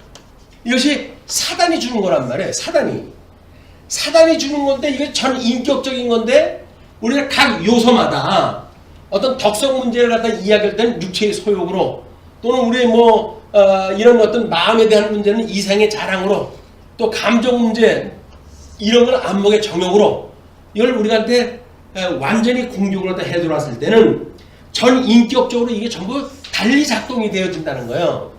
이것이 사단이 주는 거란 말이에요. 사단이 주는 건데 이게 전 인격적인 건데 우리가 각 요소마다 어떤 덕성 문제를 갖다 이야기할 때는 육체의 소욕으로, 또는 우리의 뭐 이런 어떤 마음에 대한 문제는 이생의 자랑으로, 또 감정 문제 이런 걸 안목의 정욕으로, 이걸 우리한테 완전히 공격을 갖다 해들어왔을 때는 전 인격적으로 이게 전부 달리 작동이 되어진다는 거예요.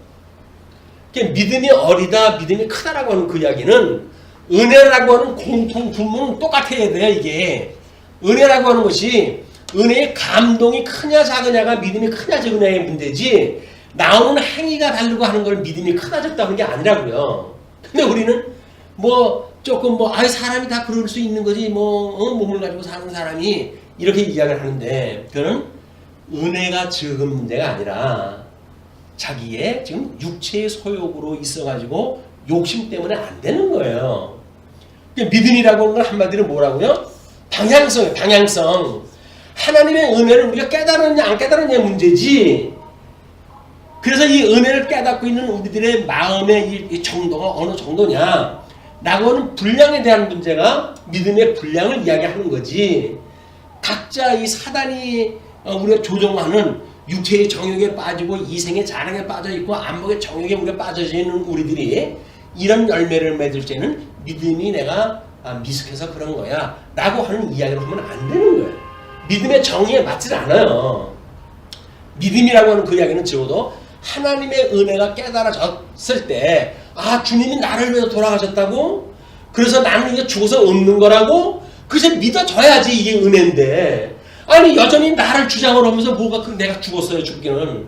믿음이 어리다, 믿음이 크다라고 하는 그 이야기는 은혜라고 하는 공통 분모는 똑같아야 돼요. 이게 은혜라고 하는 것이 은혜의 감동이 크냐 작으냐가 믿음이 크냐 적으냐의 문제지, 나오는 행위가 다르고 하는 걸 믿음이 크다 적다 하는 게 아니라고요. 근데 우리는 뭐 조금 뭐 사람이 다 그럴 수 있는 거지 뭐 몸을 가지고 사는 사람이 이렇게 이야기를 하는데, 그거는 은혜가 적은 문제가 아니라 자기의 지금 육체의 소욕으로 있어가지고 욕심 때문에 안 되는 거예요. 믿음이라고 하는 건 한마디로 뭐라고요? 방향성이에요. 방향성. 하나님의 은혜를 우리가 깨달았냐 안 깨달았냐의 문제지, 그래서 이 은혜를 깨닫고 있는 우리들의 마음의 이 정도가 어느 정도냐 라고 하는 분량에 대한 문제가 믿음의 분량을 이야기하는 거지, 각자 이 사단이 우리가 조종하는 육체의 정욕에 빠지고 이생의 자랑에 빠져있고 안목의 정욕에 우리가 빠져있는 우리들이 이런 열매를 맺을 때는 믿음이 내가 미숙해서 그런 거야 라고 하는 이야기를 하면 안 되는 거예요. 믿음의 정의에 맞지 않아요. 믿음이라고 하는 그 이야기는 적어도 하나님의 은혜가 깨달아졌을 때, 주님이 나를 위해서 돌아가셨다고? 그래서 나는 이게 죽어서 없는 거라고? 그래서 믿어져야지 이게 은혜인데, 아니 여전히 나를 주장을 하면서 뭐가 내가 죽었어요 죽기는.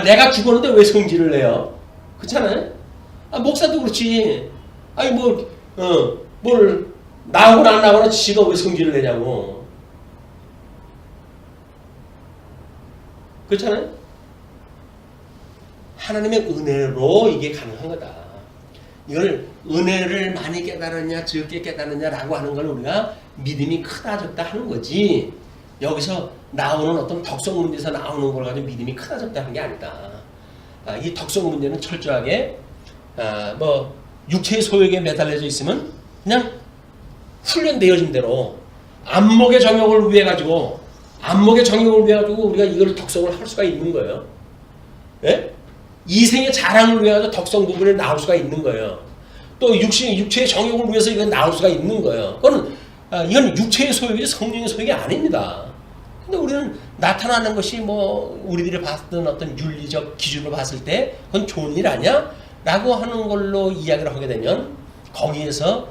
내가 죽었는데 왜 성질을 내요? 그렇잖아요? 목사도 그렇지. 아니 뭘 나오거나 안 나오거나 지가 왜 성질을 내냐고. 그렇잖아요? 하나님의 은혜로 이게 가능한 거다. 이걸 은혜를 많이 깨달았냐 적게 깨달았냐라고 하는 걸 우리가 믿음이 크다 적다 하는 거지, 여기서 나오는 어떤 덕성 문제에서 나오는 걸 가지고 믿음이 크다 적다 하는 게 아니다. 이 덕성 문제는 철저하게 뭐 육체의 소욕에 매달려져 있으면 그냥 훈련되어진 대로 안목의 정욕을 위해 가지고 우리가 이걸 덕성을 할 수가 있는 거예요. 예? 이생의 자랑을 위해 가지고 덕성 부분에 나올 수가 있는 거예요. 또 육체의 정욕을 위해서 이건 나올 수가 있는 거예요. 이건 육체의 소욕이지 성령의 소욕이 아닙니다. 근데 우리는 나타나는 것이 뭐 우리들이 봤던 어떤 윤리적 기준으로 봤을 때 그건 좋은 일 아니야? 라고 하는 걸로 이야기를 하게 되면 거기에서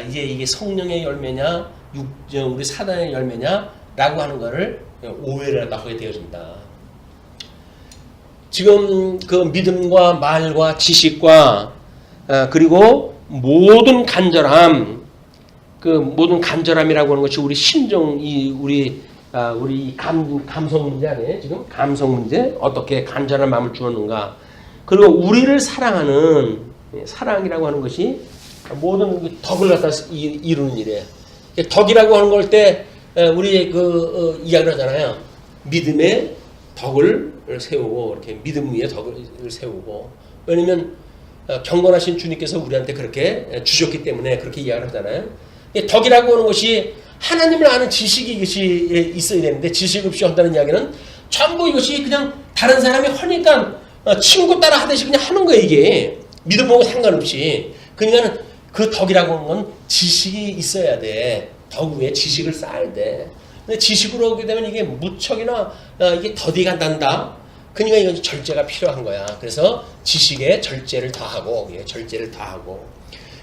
이제 이게 성령의 열매냐 우리 사단의 열매냐 라고 하는 거를 오해를 하게 되어진다. 지금 그 믿음과 말과 지식과 그리고 모든 간절함, 그 모든 간절함이라고 하는 것이 우리 심정, 우리 감성 문제 아니에요? 지금 감성 문제, 어떻게 간절한 마음을 주었는가. 그리고 우리를 사랑하는 사랑이라고 하는 것이 모든 덕을 갖다 이루는 일이에요. 덕이라고 하는 걸 때 우리 이야기를 하잖아요. 믿음의 덕을 세우고, 이렇게 믿음 위에 덕을 세우고. 왜냐면 경건하신 주님께서 우리한테 그렇게 주셨기 때문에 그렇게 이야기를 하잖아요. 덕이라고 하는 것이 하나님을 아는 지식이 이것이 있어야 되는데, 지식 없이 한다는 이야기는 전부 이것이 그냥 다른 사람이 하니까 친구 따라 하듯이 그냥 하는 거예요. 이게 믿음하고 상관없이. 그러니까 그 덕이라고 하는 건 지식이 있어야 돼. 덕 위에 지식을 쌓아야 돼. 근데 지식으로 오게 되면 이게 무척이나 이게 더디가 난다. 그러니까 이건 절제가 필요한 거야. 그래서 지식에 절제를 더하고, 절제를 더하고.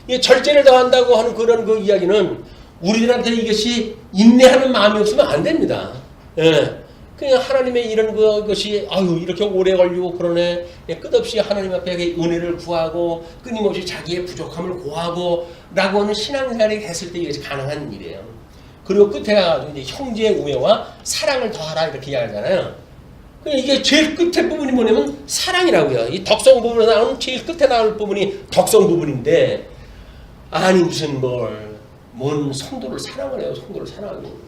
이 절제를 더한다고 하는 그런 그 이야기는 우리들한테 이것이 인내하는 마음이 없으면 안 됩니다. 예. 그냥 하나님의 이런 것이 아유 이렇게 오래 걸리고 그러네. 끝없이 하나님 앞에 은혜를 구하고 끊임없이 자기의 부족함을 고하고 라고 하는 신앙생활이 했을 때 이것이 가능한 일이에요. 그리고 끝에 가서 이제 형제의 우애와 사랑을 더하라 이렇게 이야기하잖아요. 이게 제일 끝에 부분이 뭐냐면 사랑이라고요. 이 덕성 부분에 나오는 제일 끝에 나올 부분이 덕성 부분인데 아니 무슨 뭔 성도를 사랑을 해요. 성도를 사랑하고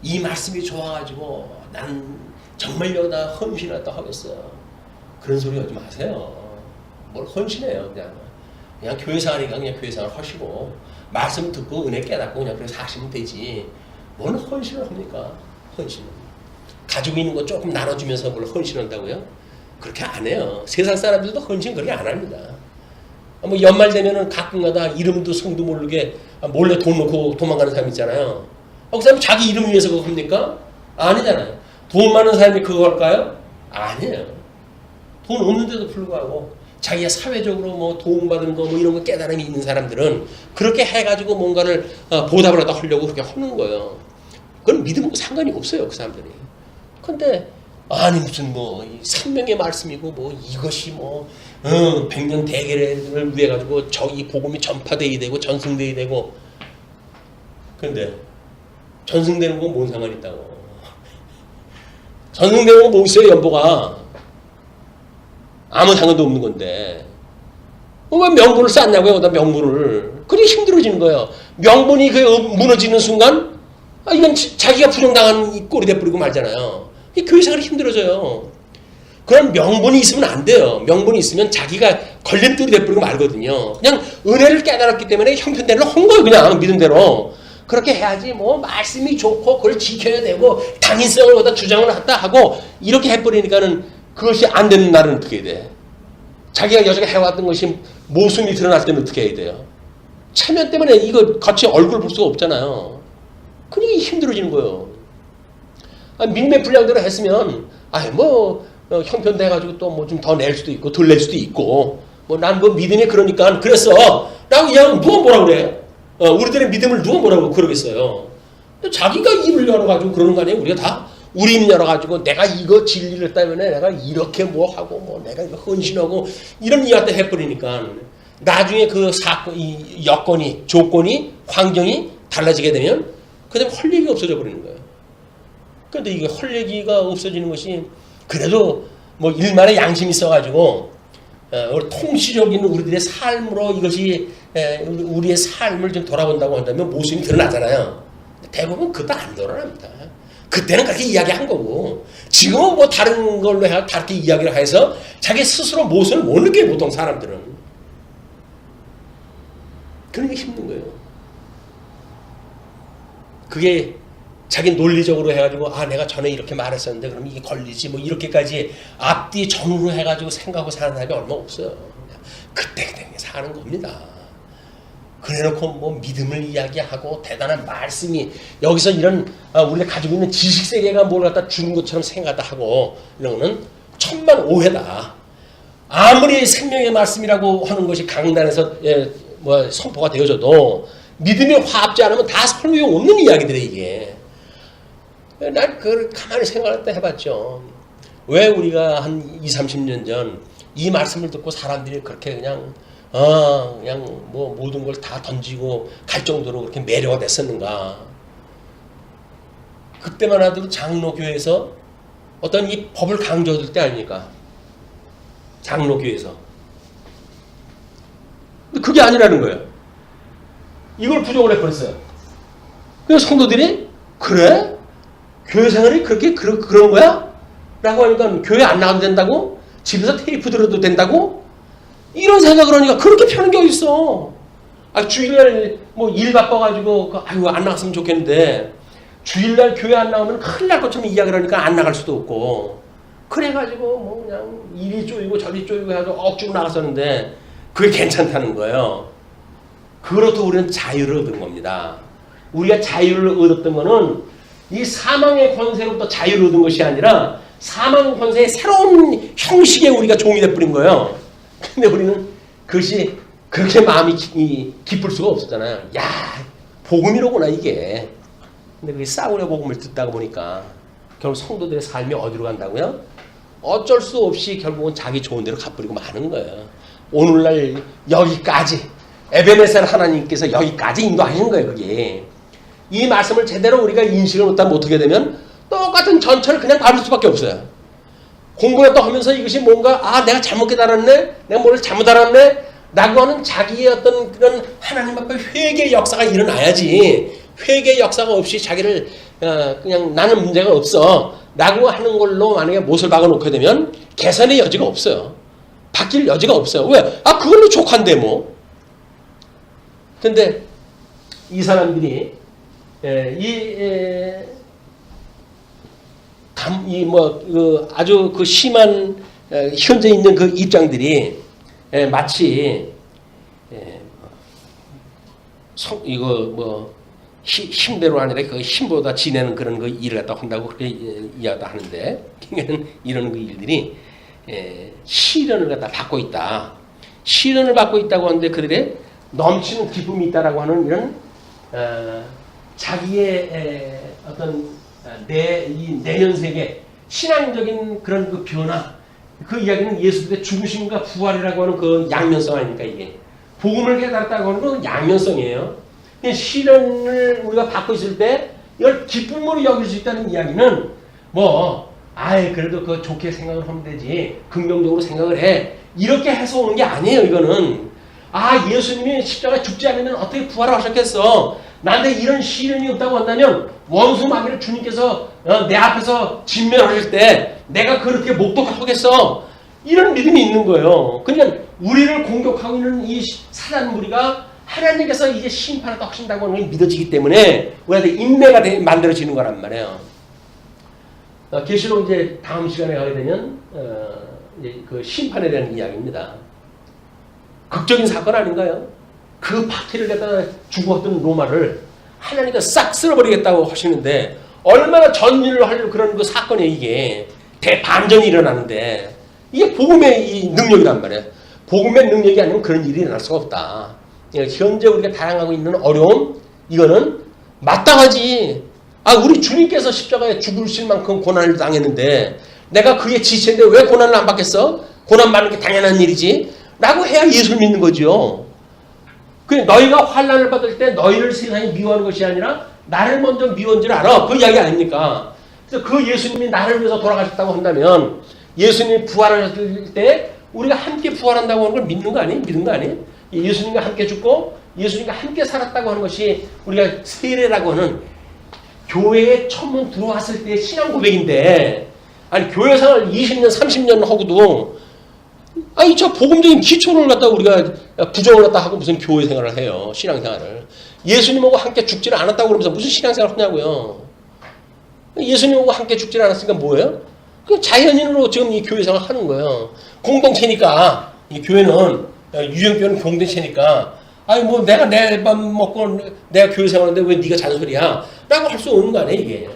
이 말씀이 좋아가지고 나는 정말 여기다 헌신하다 하겠어. 그런 소리 하지 마세요. 뭘 헌신해요. 그냥 교회생활이니까 그냥 교회생활 하시고 말씀 듣고 은혜 깨닫고 그냥 그래서 하시면 되지. 뭔 헌신을 합니까? 헌신은. 가지고 있는 거 조금 나눠주면서 뭘 헌신한다고요? 그렇게 안 해요. 세상 사람들도 헌신 그렇게 안 합니다. 뭐 연말 되면은 가끔가다 이름도 성도 모르게 몰래 돈 놓고 도망가는 사람 있잖아요. 그 사람이 자기 이름 위해서 그거 합니까? 아니잖아요. 돈 많은 사람이 그거 할까요? 아니에요. 돈 없는데도 불구하고 자기가 사회적으로 뭐 도움받은 거 뭐 이런 거 깨달음이 있는 사람들은 그렇게 해가지고 뭔가를 보답을 하다 하려고 그렇게 하는 거예요. 그건 믿음과 상관이 없어요. 그 사람들이. 근데 아니 무슨 뭐 생명의 말씀이고 뭐 이것이 백년 대계를 위해 가지고 이 복음이 전파되어야 되고 전승되어야 되고 근데 전승되는 건 뭔 상관이 있다고. 전승되는 건 뭐 있어요, 연보가. 아무 상관도 없는 건데. 왜 명분을 쌓냐고요, 명분을. 그게 힘들어지는 거예요. 명분이 무너지는 순간, 이건 자기가 부정당한 꼴이 돼버리고 말잖아요. 이 교회생활이 힘들어져요. 그런 명분이 있으면 안 돼요. 명분이 있으면 자기가 걸림돌이 돼버리고 말거든요. 그냥 은혜를 깨달았기 때문에 형편대로 한 거예요, 그냥 믿음대로. 그렇게 해야지 말씀이 좋고 그걸 지켜야 되고 당위성을 갖다 주장을 했다 하고 이렇게 해버리니까는 그것이 안 되는 날은 어떻게 해야 돼? 자기가 여태까지 해왔던 것이 모순이 드러날 때는 어떻게 해야 돼요? 체면 때문에 이거 같이 얼굴 볼 수가 없잖아요. 그러니까 힘들어지는 거예요. 믿음의 분량대로 했으면 형편 돼가지고 또 뭐 좀 더 낼 수도 있고 덜 낼 수도 있고 난 믿음이 그러니까 그랬어 라고 그냥 누가 뭐라 그래? 우리들의 믿음을 누가 뭐라고 그러겠어요. 자기가 입을 열어가지고 그러는 거 아니에요? 우리가 다 우리 입 열어가지고 내가 이거 진리를 때문에 내가 이렇게 하고 내가 이거 헌신하고 이런 이야기 해버리니까 나중에 그 사건, 이 여건이 조건이 환경이 달라지게 되면 그다음에 헐얘기가 없어져 버리는 거예요. 그런데 이게 헐얘기가 없어지는 것이 그래도 일만의 양심이 있어가지고 통시적인 우리들의 삶으로 이것이 우리의 삶을 좀 돌아본다고 한다면 모순이 드러나잖아요. 대부분 그것도 안 드러납니다. 그때는 그렇게 이야기한 거고 지금은 다른 걸로 해서 다르게 이야기를 해서 자기 스스로 모순을 못 느껴요. 보통 사람들은. 그런 게 힘든 거예요. 그게 자기 논리적으로 해가지고 내가 전에 이렇게 말했었는데 그럼 이게 걸리지 이렇게까지 앞뒤 정으로 해가지고 생각하고 사는 사람이 얼마 없어요. 그때 사는 겁니다. 그래놓고 믿음을 이야기하고 대단한 말씀이 여기서 이런 우리가 가지고 있는 지식 세계가 뭘 갖다 주는 것처럼 생각하다 하고 이런 거는 천만 오해다. 아무리 생명의 말씀이라고 하는 것이 강단에서 선포가 되어져도 믿음이 화합지 않으면 다 소용이 없는 이야기들이에요 이게. 난 그걸 가만히 생각을 해봤죠. 왜 우리가 한 20, 30년 전 이 말씀을 듣고 사람들이 그렇게 그냥 모든 걸 다 던지고 갈 정도로 그렇게 매료가 됐었는가. 그때만 하더라도 장로교회에서 어떤 이 법을 강조할 때 아닙니까? 장로교회에서. 근데 그게 아니라는 거예요. 이걸 부정을 해버렸어요. 그래서 성도들이 그래? 교회 생활이 그렇게 그런 거야? 라고 하니까 교회 안 나가도 된다고? 집에서 테이프 들어도 된다고? 이런 생각을 하니까 그렇게 펴는 게 어딨어. 주일날 일 바빠가지고 안 나갔으면 좋겠는데 주일날 교회 안 나오면 큰일 날 것처럼 이야기를 하니까 안 나갈 수도 없고 그래가지고 그냥 이리 쪼이고 저리 쪼이고 해가지고 억지로 나갔었는데 그게 괜찮다는 거예요. 그로부터 우리는 자유를 얻은 겁니다. 우리가 자유를 얻었던 거는 이 사망의 권세로부터 자유를 얻은 것이 아니라 사망 권세의 새로운 형식에 우리가 종이 돼버린 거예요. 근데 우리는 그것이 그렇게 마음이 기쁠 수가 없었잖아요. 야, 복음이로구나 이게. 근데 그게 싸구려 복음을 듣다가 보니까 결국 성도들의 삶이 어디로 간다고요? 어쩔 수 없이 결국은 자기 좋은 대로 갚으려고 마는 거예요. 오늘날 여기까지 에베네셀 하나님께서 여기까지 인도하신 거예요. 그게 이 말씀을 제대로 우리가 인식을 못하면 어떻게 되면 똑같은 전철을 그냥 밟을 수밖에 없어요. 공부를 또 하면서 이것이 뭔가 내가 잘못 깨달았네, 내가 뭘 잘못 알았네 라고 하는 자기의 어떤 그런 하나님 앞에 회개의 역사가 일어나야지, 회개의 역사가 없이 자기를 그냥 나는 문제가 없어 라고 하는 걸로 만약에 못을 박아놓게 되면 개선의 여지가 없어요. 바뀔 여지가 없어요. 왜? 그걸로 족한데 뭐. 근데 이 사람들이 아주 그 심한 현재 있는 그 입장들이 마치 힘대로 아니라 그 힘보다 지내는 그런 그 일을 갖다 한다고 그렇게 이야기도 하는데, 이런 그 일들이 시련을 갖다 받고 있다. 시련을 받고 있다고 하는데 그들의 넘치는 기쁨이 있다라고 하는 이런 자기의 어떤 이 내면 세계 신앙적인 그런 그 변화, 그 이야기는 예수님의 죽으심과 부활이라고 하는 그 양면성 아닙니까? 이게 복음을 깨달았다고 하는 건 양면성이에요. 시련을 우리가 받고 있을 때 이걸 기쁨으로 여길 수 있다는 이야기는 그래도 그 좋게 생각을 하면 되지, 긍정적으로 생각을 해, 이렇게 해서 오는 게 아니에요. 이거는 예수님이 십자가에 죽지 않으면 어떻게 부활을 하셨겠어, 나한테 이런 시련이 없다고 한다면 원수 마귀를 주님께서 내 앞에서 진멸하실 때 내가 그렇게 목독하겠어, 이런 믿음이 있는 거예요. 그러니까 우리를 공격하고 있는 이 사단 무리가 하나님께서 이제 심판을 하신다고 하는 게 믿어지기 때문에 우리한테 인내가 만들어지는 거란 말이에요. 계시록 이제 다음 시간에 가게 되면 이제 그 심판에 대한 이야기입니다. 극적인 사건 아닌가요? 그 파티를 갖다가 죽었던 로마를 하나님께서 싹 쓸어버리겠다고 하시는데 얼마나 전일을 할 그런 그 사건이에요. 이게 대반전이 일어나는데 이게 복음의 이 능력이란 말이에요. 복음의 능력이 아니면 그런 일이 일어날 수가 없다. 현재 우리가 당하고 있는 어려움, 이거는 마땅하지. 우리 주님께서 십자가에 죽으실 만큼 고난을 당했는데 내가 그의 지체인데 왜 고난을 안 받겠어? 고난 받는 게 당연한 일이지 라고 해야 예수를 믿는 거죠. 너희가 환난을 받을 때 너희를 세상이 미워하는 것이 아니라 나를 먼저 미워한 줄 알아, 그 이야기 아닙니까? 그래서 그 예수님이 나를 위해서 돌아가셨다고 한다면 예수님이 부활하실 때 우리가 함께 부활한다고 하는 걸 믿는 거 아니에요? 믿는 거 아니에요? 예수님과 함께 죽고 예수님과 함께 살았다고 하는 것이 우리가 세례라고 하는 교회에 처음 들어왔을 때의 신앙 고백인데, 교회 생활 20년 30년 하고도 저 복음적인 기초를 갖다 우리가 부정을 갖다 하고 무슨 교회 생활을 해요. 신앙 생활을 예수님하고 함께 죽지를 않았다고 그러면서 무슨 신앙 생활을 하냐고요. 예수님하고 함께 죽지를 않았으니까 뭐예요? 그냥 자연인으로 지금 이 교회 생활을 하는 거예요. 공동체니까 이 교회는 유형교회는 공동체니까 내가 내 밥 먹고 내가 교회 생활하는데 왜 네가 잔소리야? 라고 할 수 없는 거 아니에요 이게.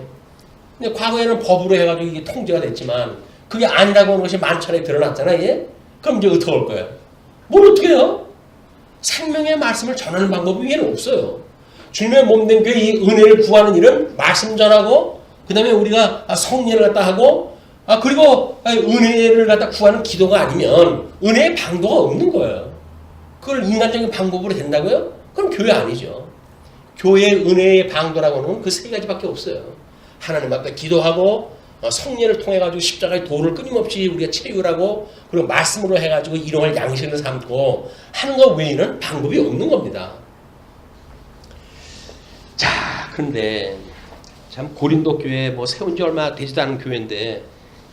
근데 과거에는 법으로 해가지고 이게 통제가 됐지만 그게 아니라고 하는 것이 만천에 드러났잖아요. 이게? 그럼 이제 어떻게 할 거예요? 뭘 어떻게 해요? 생명의 말씀을 전하는 방법이 위에는 없어요. 주님의 몸된 교회 이 은혜를 구하는 일은 말씀 전하고 그 다음에 우리가 성례를 갖다 하고 그리고 은혜를 갖다 구하는 기도가 아니면 은혜의 방도가 없는 거예요. 그걸 인간적인 방법으로 된다고요? 그럼 교회 아니죠. 교회의 은혜의 방도라고 하는 그 세 가지밖에 없어요. 하나님 앞에 기도하고 성례를 통해 가지고 십자가의 도를 끊임없이 우리가 체휼하고 그리고 말씀으로 해가지고 일용할 양식을 삼고 하는 것 외에는 방법이 없는 겁니다. 자, 그런데 참 고린도 교회 세운 지 얼마 되지도 않은 교회인데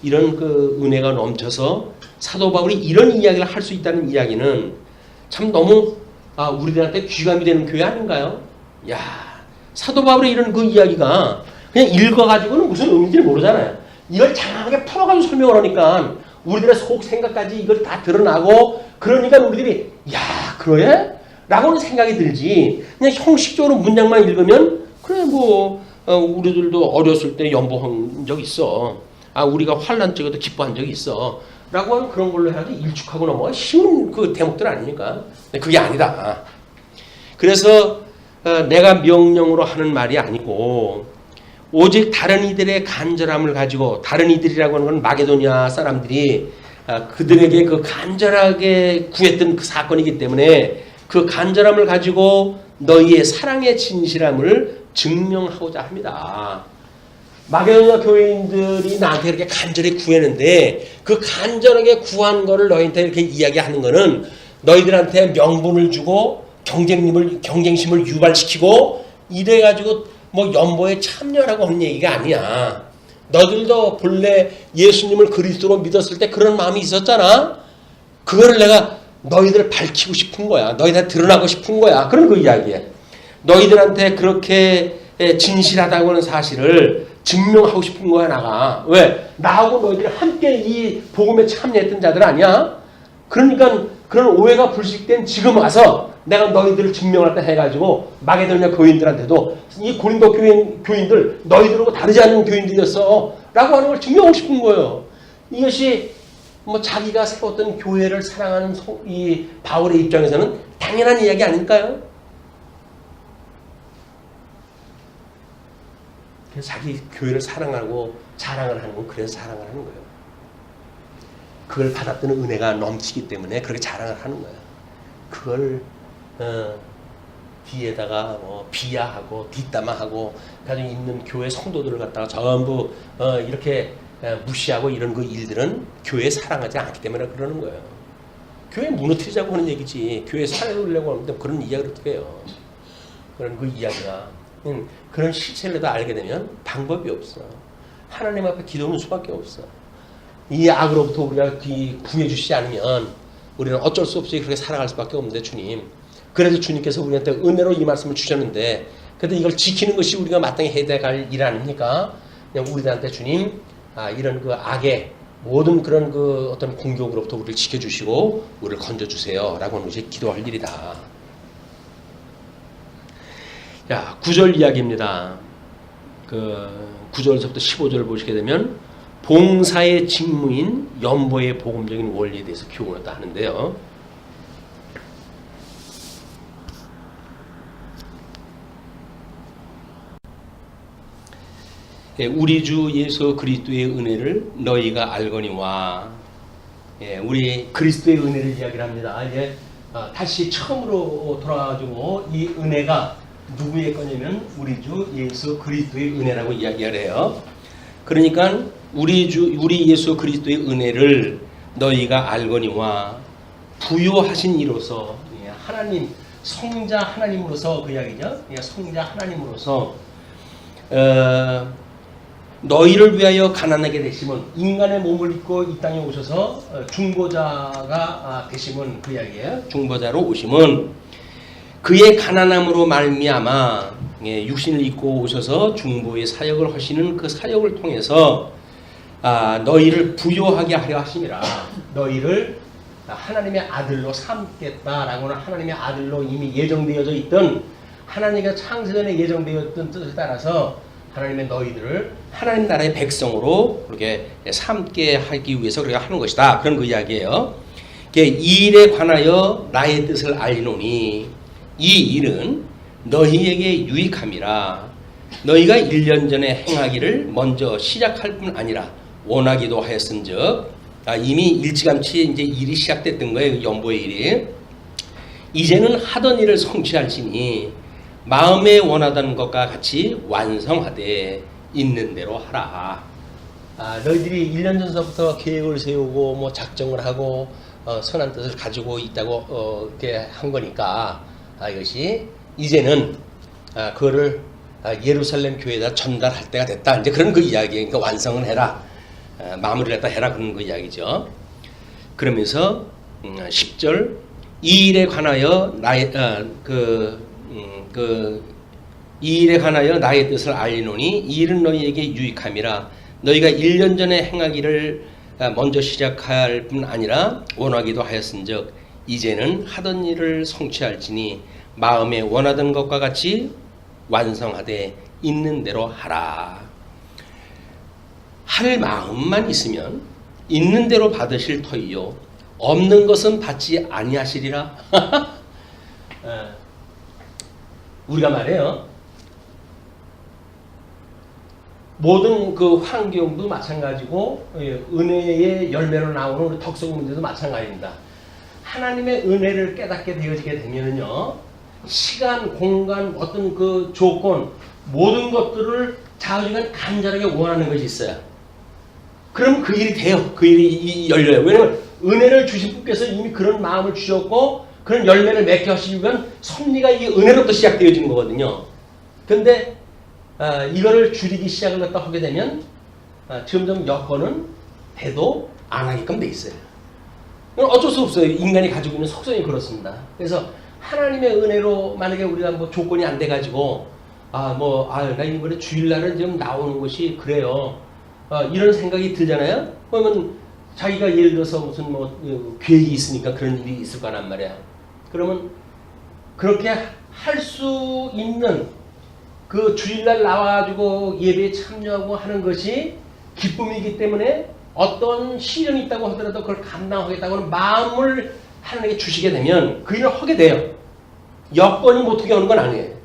이런 그 은혜가 넘쳐서 사도 바울이 이런 이야기를 할 수 있다는 이야기는 참 너무 우리들한테 귀감이 되는 교회 아닌가요? 야, 사도 바울의 이런 그 이야기가 그냥 읽어가지고는 무슨 의미인지 모르잖아요. 이걸 장하게 풀어가지고 설명을 하니까 우리들의 속 생각까지 이걸 다 드러나고 그러니까 우리들이 야, 그래? 라고 하는 생각이 들지. 그냥 형식적으로 문장만 읽으면 그래 우리들도 어렸을 때 연보한 적 있어. 우리가 환난 적에도 기뻐한 적이 있어. 라고 하는 그런 걸로 해가지고 일축하고 넘어가 쉬운 그 대목들 아닙니까? 근데 그게 아니다. 그래서 내가 명령으로 하는 말이 아니고 오직 다른 이들의 간절함을 가지고, 다른 이들이라고 하는 건 마게도냐 사람들이 그들에게 그 간절하게 구했던 그 사건이기 때문에 그 간절함을 가지고 너희의 사랑의 진실함을 증명하고자 합니다. 마게도냐 교인들이 나한테 이렇게 간절히 구했는데 그 간절하게 구한 거를 너희한테 이렇게 이야기하는 거는 너희들한테 명분을 주고 경쟁심을 유발시키고 이래가지고 뭐 연보에 참여라고 하는 얘기가 아니야. 너희들도 본래 예수님을 그리스도로 믿었을 때 그런 마음이 있었잖아. 그거를 내가 너희들을 밝히고 싶은 거야. 너희들 드러나고 싶은 거야. 그런 그 이야기야. 너희들한테 그렇게 진실하다고 하는 사실을 증명하고 싶은 거야, 나가. 왜? 나하고 너희들이 함께 이 복음에 참여했던 자들 아니야? 그러니까 그런 오해가 불식된 지금 와서 내가 너희들을 증명할 때 해가지고 마게도냐 교인들한테도 이 고린도 교인들 너희들하고 다르지 않은 교인들이었어 라고 하는 걸 증명하고 싶은 거예요. 이것이 뭐 자기가 세웠던 교회를 사랑하는 이 바울의 입장에서는 당연한 이야기 아닐까요? 그래서 자기 교회를 사랑하고 자랑을 하는 건 그래서 자랑을 하는 거예요. 그걸 받았던 은혜가 넘치기 때문에 그렇게 자랑을 하는 거예요. 그걸 뒤에다가 뭐 비하하고 뒷담화하고 가지고 있는 교회 성도들을 갖다가 전부 이렇게 무시하고 이런 그 일들은 교회 사랑하지 않기 때문에 그러는 거예요. 교회 무너뜨리자고 하는 얘기지. 교회 살려고 하는데 그런 이야기를 어떻게 해요. 그런 그 이야기가 그런 실체를 다 알게 되면 방법이 없어. 하나님 앞에 기도하는 수밖에 없어. 이 악으로부터 우리가 구해주시지 않으면 우리는 어쩔 수 없이 그렇게 살아갈 수밖에 없는데 주님. 그래서 주님께서 우리한테 은혜로 이 말씀을 주셨는데 그런데 이걸 지키는 것이 우리가 마땅히 해야 할 일 아닙니까? 그냥 우리들한테 주님 이런 그 악의 모든 그런 그 어떤 공격으로부터 우리를 지켜주시고 우리를 건져주세요 라고 하는 것이 기도할 일이다. 자, 9절 이야기입니다. 그 9절에서부터 15절을 보시게 되면 봉사의 직무인 연보의 복음적인 원리에 대해서 교훈을 다 하는데요. 우리 주 예수 그리스도의 은혜를 너희가 알거니와, 우리 그리스도의 은혜를 이야기를 합니다. 이제 다시 처음으로 돌아가지고 이 은혜가 누구의 거냐면 우리 주 예수 그리스도의 은혜라고 이야기를 해요. 그러니까 우리 예수 그리스도의 은혜를 너희가 알거니와 부요하신 이로서, 하나님 성자 하나님으로서 그 이야기죠. 성자 하나님으로서 너희를 위하여 가난하게 되심은, 인간의 몸을 입고 이 땅에 오셔서 중보자가 되심은 그 이야기예요. 중보자로 오심은 그의 가난함으로 말미암아 육신을 입고 오셔서 중보의 사역을 하시는 그 사역을 통해서 너희를 부요하게 하려 하심이라. 너희를 하나님의 아들로 삼겠다라고는 하나님의 아들로 이미 예정되어져 있던, 하나님의 창세전에 예정되었던 뜻에 따라서 하나님의 너희들을 하나님 나라의 백성으로 그렇게 삼게 하기 위해서 그렇게 하는 것이다. 그런 그 이야기예요. 이 일에 관하여 나의 뜻을 알리노니 이 일은 너희에게 유익함이라. 너희가 1년 전에 행하기를 먼저 시작할 뿐 아니라 원하기도 하였은즉, 이미 일찌감치 이제 일이 시작됐던 거예요. 연보의 일이. 이제는 하던 일을 성취할지니 마음에 원하던 것과 같이 완성하되 있는 대로 하라. 너희들이 1년 전서부터 계획을 세우고 뭐 작정을 하고 선한 뜻을 가지고 있다고 이렇게 한 거니까 이것이 이제는 그거를 예루살렘 교회에다 전달할 때가 됐다. 이제 그런 그 이야기. 그러니까 완성을 해라. 마무리를 했다 해라. 그런 그 이야기죠. 그러면서 10절 이 일에 관하여 이 일에 관하여 나의 뜻을 알리노니 이 일은 너희에게 유익함이라. 너희가 1년 전에 행하기를 먼저 시작할 뿐 아니라 원하기도 하였은즉 이제는 하던 일을 성취할지니 마음에 원하던 것과 같이 완성하되 있는 대로 하라. 할 마음만 있으면 있는 대로 받으실 터이요 없는 것은 받지 아니하시리라. 우리가 말해요. 모든 그 환경도 마찬가지고 은혜의 열매로 나오는 우리 덕성 문제도 마찬가지입니다. 하나님의 은혜를 깨닫게 되어지게 되면은요, 시간, 공간, 어떤 그 조건 모든 것들을 자우지간 간절하게 원하는 것이 있어요. 그럼 그 일이 돼요. 그 일이 열려요. 왜냐면 은혜를 주신 분께서 이미 그런 마음을 주셨고 그런 열매를 맺게 하시면 섭리가 이 은혜로부터 시작되어지는 거거든요. 근데 이거를 줄이기 시작을 갖다 하게 되면 점점 여건은 돼도 안 하게끔 돼 있어요. 어쩔 수 없어요. 인간이 가지고 있는 속성이 그렇습니다. 그래서 하나님의 은혜로 만약에 우리가 뭐 조건이 안 돼가지고 나 이번에 주일날은 지금 나오는 것이 그래요. 이런 생각이 들잖아요. 그러면 자기가 예를 들어서 무슨 계획이 있으니까 그런 일이 있을 거란 말이야. 그러면 그렇게 할 수 있는 그 주일날 나와가지고 예배에 참여하고 하는 것이 기쁨이기 때문에 어떤 시련이 있다고 하더라도 그걸 감당하겠다고는 마음을 하나님께 주시게 되면 그 일을 하게 돼요. 여건이 못하게 오는 건 아니에요.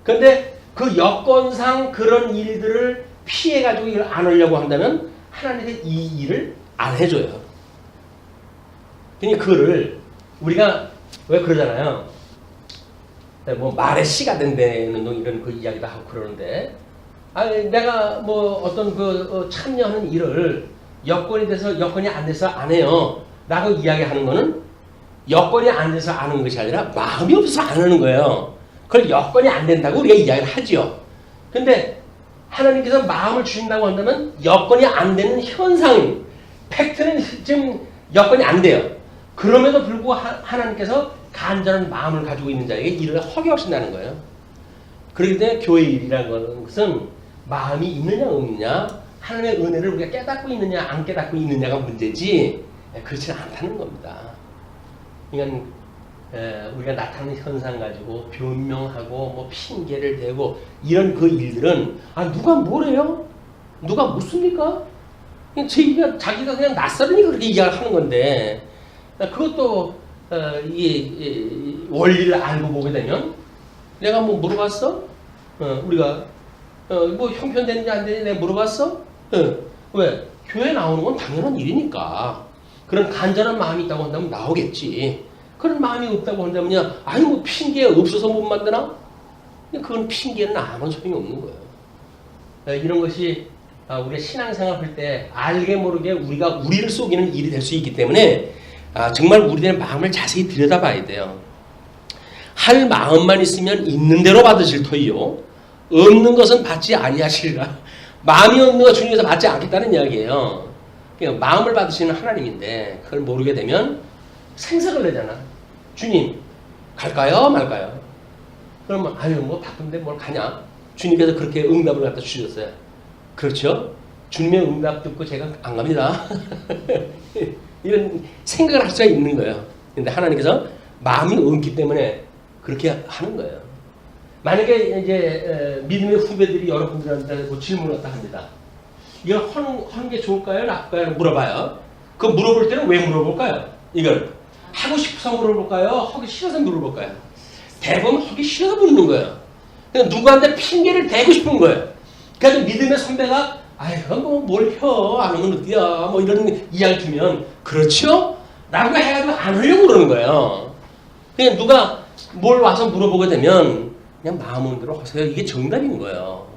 그런데 그 여건상 그런 일들을 피해가지고 이걸 안 하려고 한다면 하나님께 이 일을 안 해줘요. 그러니까 그거를 우리가 왜 그러잖아요. 뭐 말의 씨가 된다는 이런 그 이야기도 하고 그러는데, 내가 뭐 어떤 그 참여하는 일을 여건이 돼서 여건이 안 돼서 안 해요 라고 이야기하는 거는 여건이 안 돼서 안 하는 것이 아니라 마음이 없어서 안 하는 거예요. 그걸 여건이 안 된다고 우리가 이야기를 하죠. 근데 하나님께서 마음을 주신다고 한다면 여건이 안 되는 현상인, 팩트는 지금 여건이 안 돼요. 그럼에도 불구하고 하나님께서 간절한 마음을 가지고 있는 자에게 일을 하게 하신다는 거예요. 그렇기 때문에 교회 일이라는 것은 마음이 있느냐 없느냐, 하나님의 은혜를 우리가 깨닫고 있느냐 안 깨닫고 있느냐가 문제지 그렇지는 않다는 겁니다. 그러니까 우리가 나타나는 현상 가지고 변명하고 뭐 핑계를 대고 이런 그 일들은 누가 뭐래요? 누가 묻습니까? 자기가 그냥 낯설으니까 그렇게 이야기하는 건데, 그것도 이 원리를 알고 보게 되면 내가 뭐 물어봤어? 우리가 뭐 형편되는지 안 되는지 내가 물어봤어? 왜? 교회 나오는 건 당연한 일이니까 그런 간절한 마음이 있다고 한다면 나오겠지. 그런 마음이 없다고 한다면요, 뭐 핑계 없어서 못 만드나? 그건 핑계는 아무 소용이 없는 거예요. 이런 것이 우리가 신앙생활 할 때 알게 모르게 우리가 우리를 속이는 일이 될 수 있기 때문에 정말 우리의 마음을 자세히 들여다봐야 돼요. 할 마음만 있으면 있는 대로 받으실 터이요 없는 것은 받지 아니하시리라. 마음이 없는 거 주님께서 받지 않겠다는 이야기예요. 그러니까 마음을 받으시는 하나님인데 그걸 모르게 되면 생색을 내잖아. 주님 갈까요 말까요? 그러면 뭐 바쁜데 뭘 가냐? 주님께서 그렇게 응답을 갖다 주셨어요. 그렇죠? 주님의 응답 듣고 제가 안 갑니다. 이런 생각을 할 수가 있는 거예요. 근데 하나님께서 마음이 없기 때문에 그렇게 하는 거예요. 만약에 이제 믿음의 후배들이 여러분들한테 뭐 질문을 갖다 합니다. 이걸 하는 게 좋을까요? 나쁠까요? 물어봐요. 그 물어볼 때는 왜 물어볼까요? 이걸 하고 싶어서 물어볼까요? 하기 싫어서 물어볼까요? 대부분 하기 싫어서 묻는 거예요. 그냥 누구한테 핑계를 대고 싶은 거예요. 그래서 믿음의 선배가 그건 뭐 뭘 혀? 안 하면 어디야? 뭐 이런 이야기 주면 그렇죠? 라고 해가지고 안 하려고 그러는 거예요. 그냥 누가 뭘 와서 물어보게 되면 그냥 마음은 대로 하세요. 이게 정답인 거예요.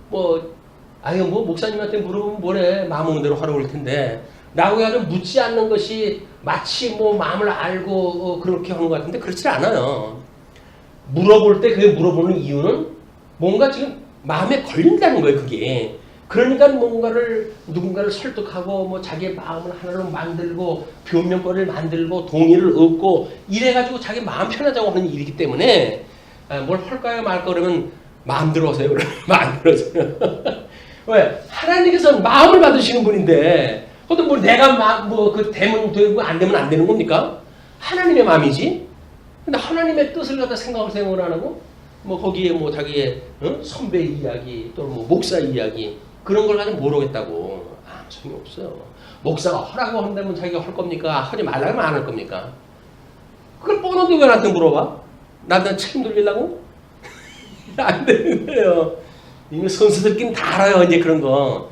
뭐 목사님한테 물어보면 뭐래? 마음 오는 대로 하라고 그럴 텐데 라고 해가지고 묻지 않는 것이 마치 뭐 마음을 알고 그렇게 하는 것 같은데 그렇지 않아요. 물어볼 때 그게 물어보는 이유는 뭔가 지금 마음에 걸린다는 거예요, 그게. 그러니까 누군가를 설득하고 뭐 자기의 마음을 하나로 만들고 변명거리를 만들고 동의를 얻고 이래가지고 자기 마음 편하자고 하는 일이기 때문에 뭘 할까요 말까 그러면 마음대로 하세요. 그러면 마음대로 하세요. 왜? 하나님께서는 마음을 받으시는 분인데 그것도 뭐 내가 그 되면 되고 안 되면 안 되는 겁니까? 하나님의 마음이지. 근데 하나님의 뜻을 갖다 생각을 안 하고 뭐 거기에 뭐 자기의 선배 이야기 또는 뭐 목사 이야기 그런 걸 가지고 모르겠다고. 아무 소용이 없어요. 목사가 하라고 한다면 자기가 할 겁니까? 하지 말라면 안 할 겁니까? 그걸 뻔한데 왜 나한테 물어봐? 나한테 책임 돌리려고? 안 되는 거예요. 이미 선수들끼리 다 알아요. 이제 그런 거.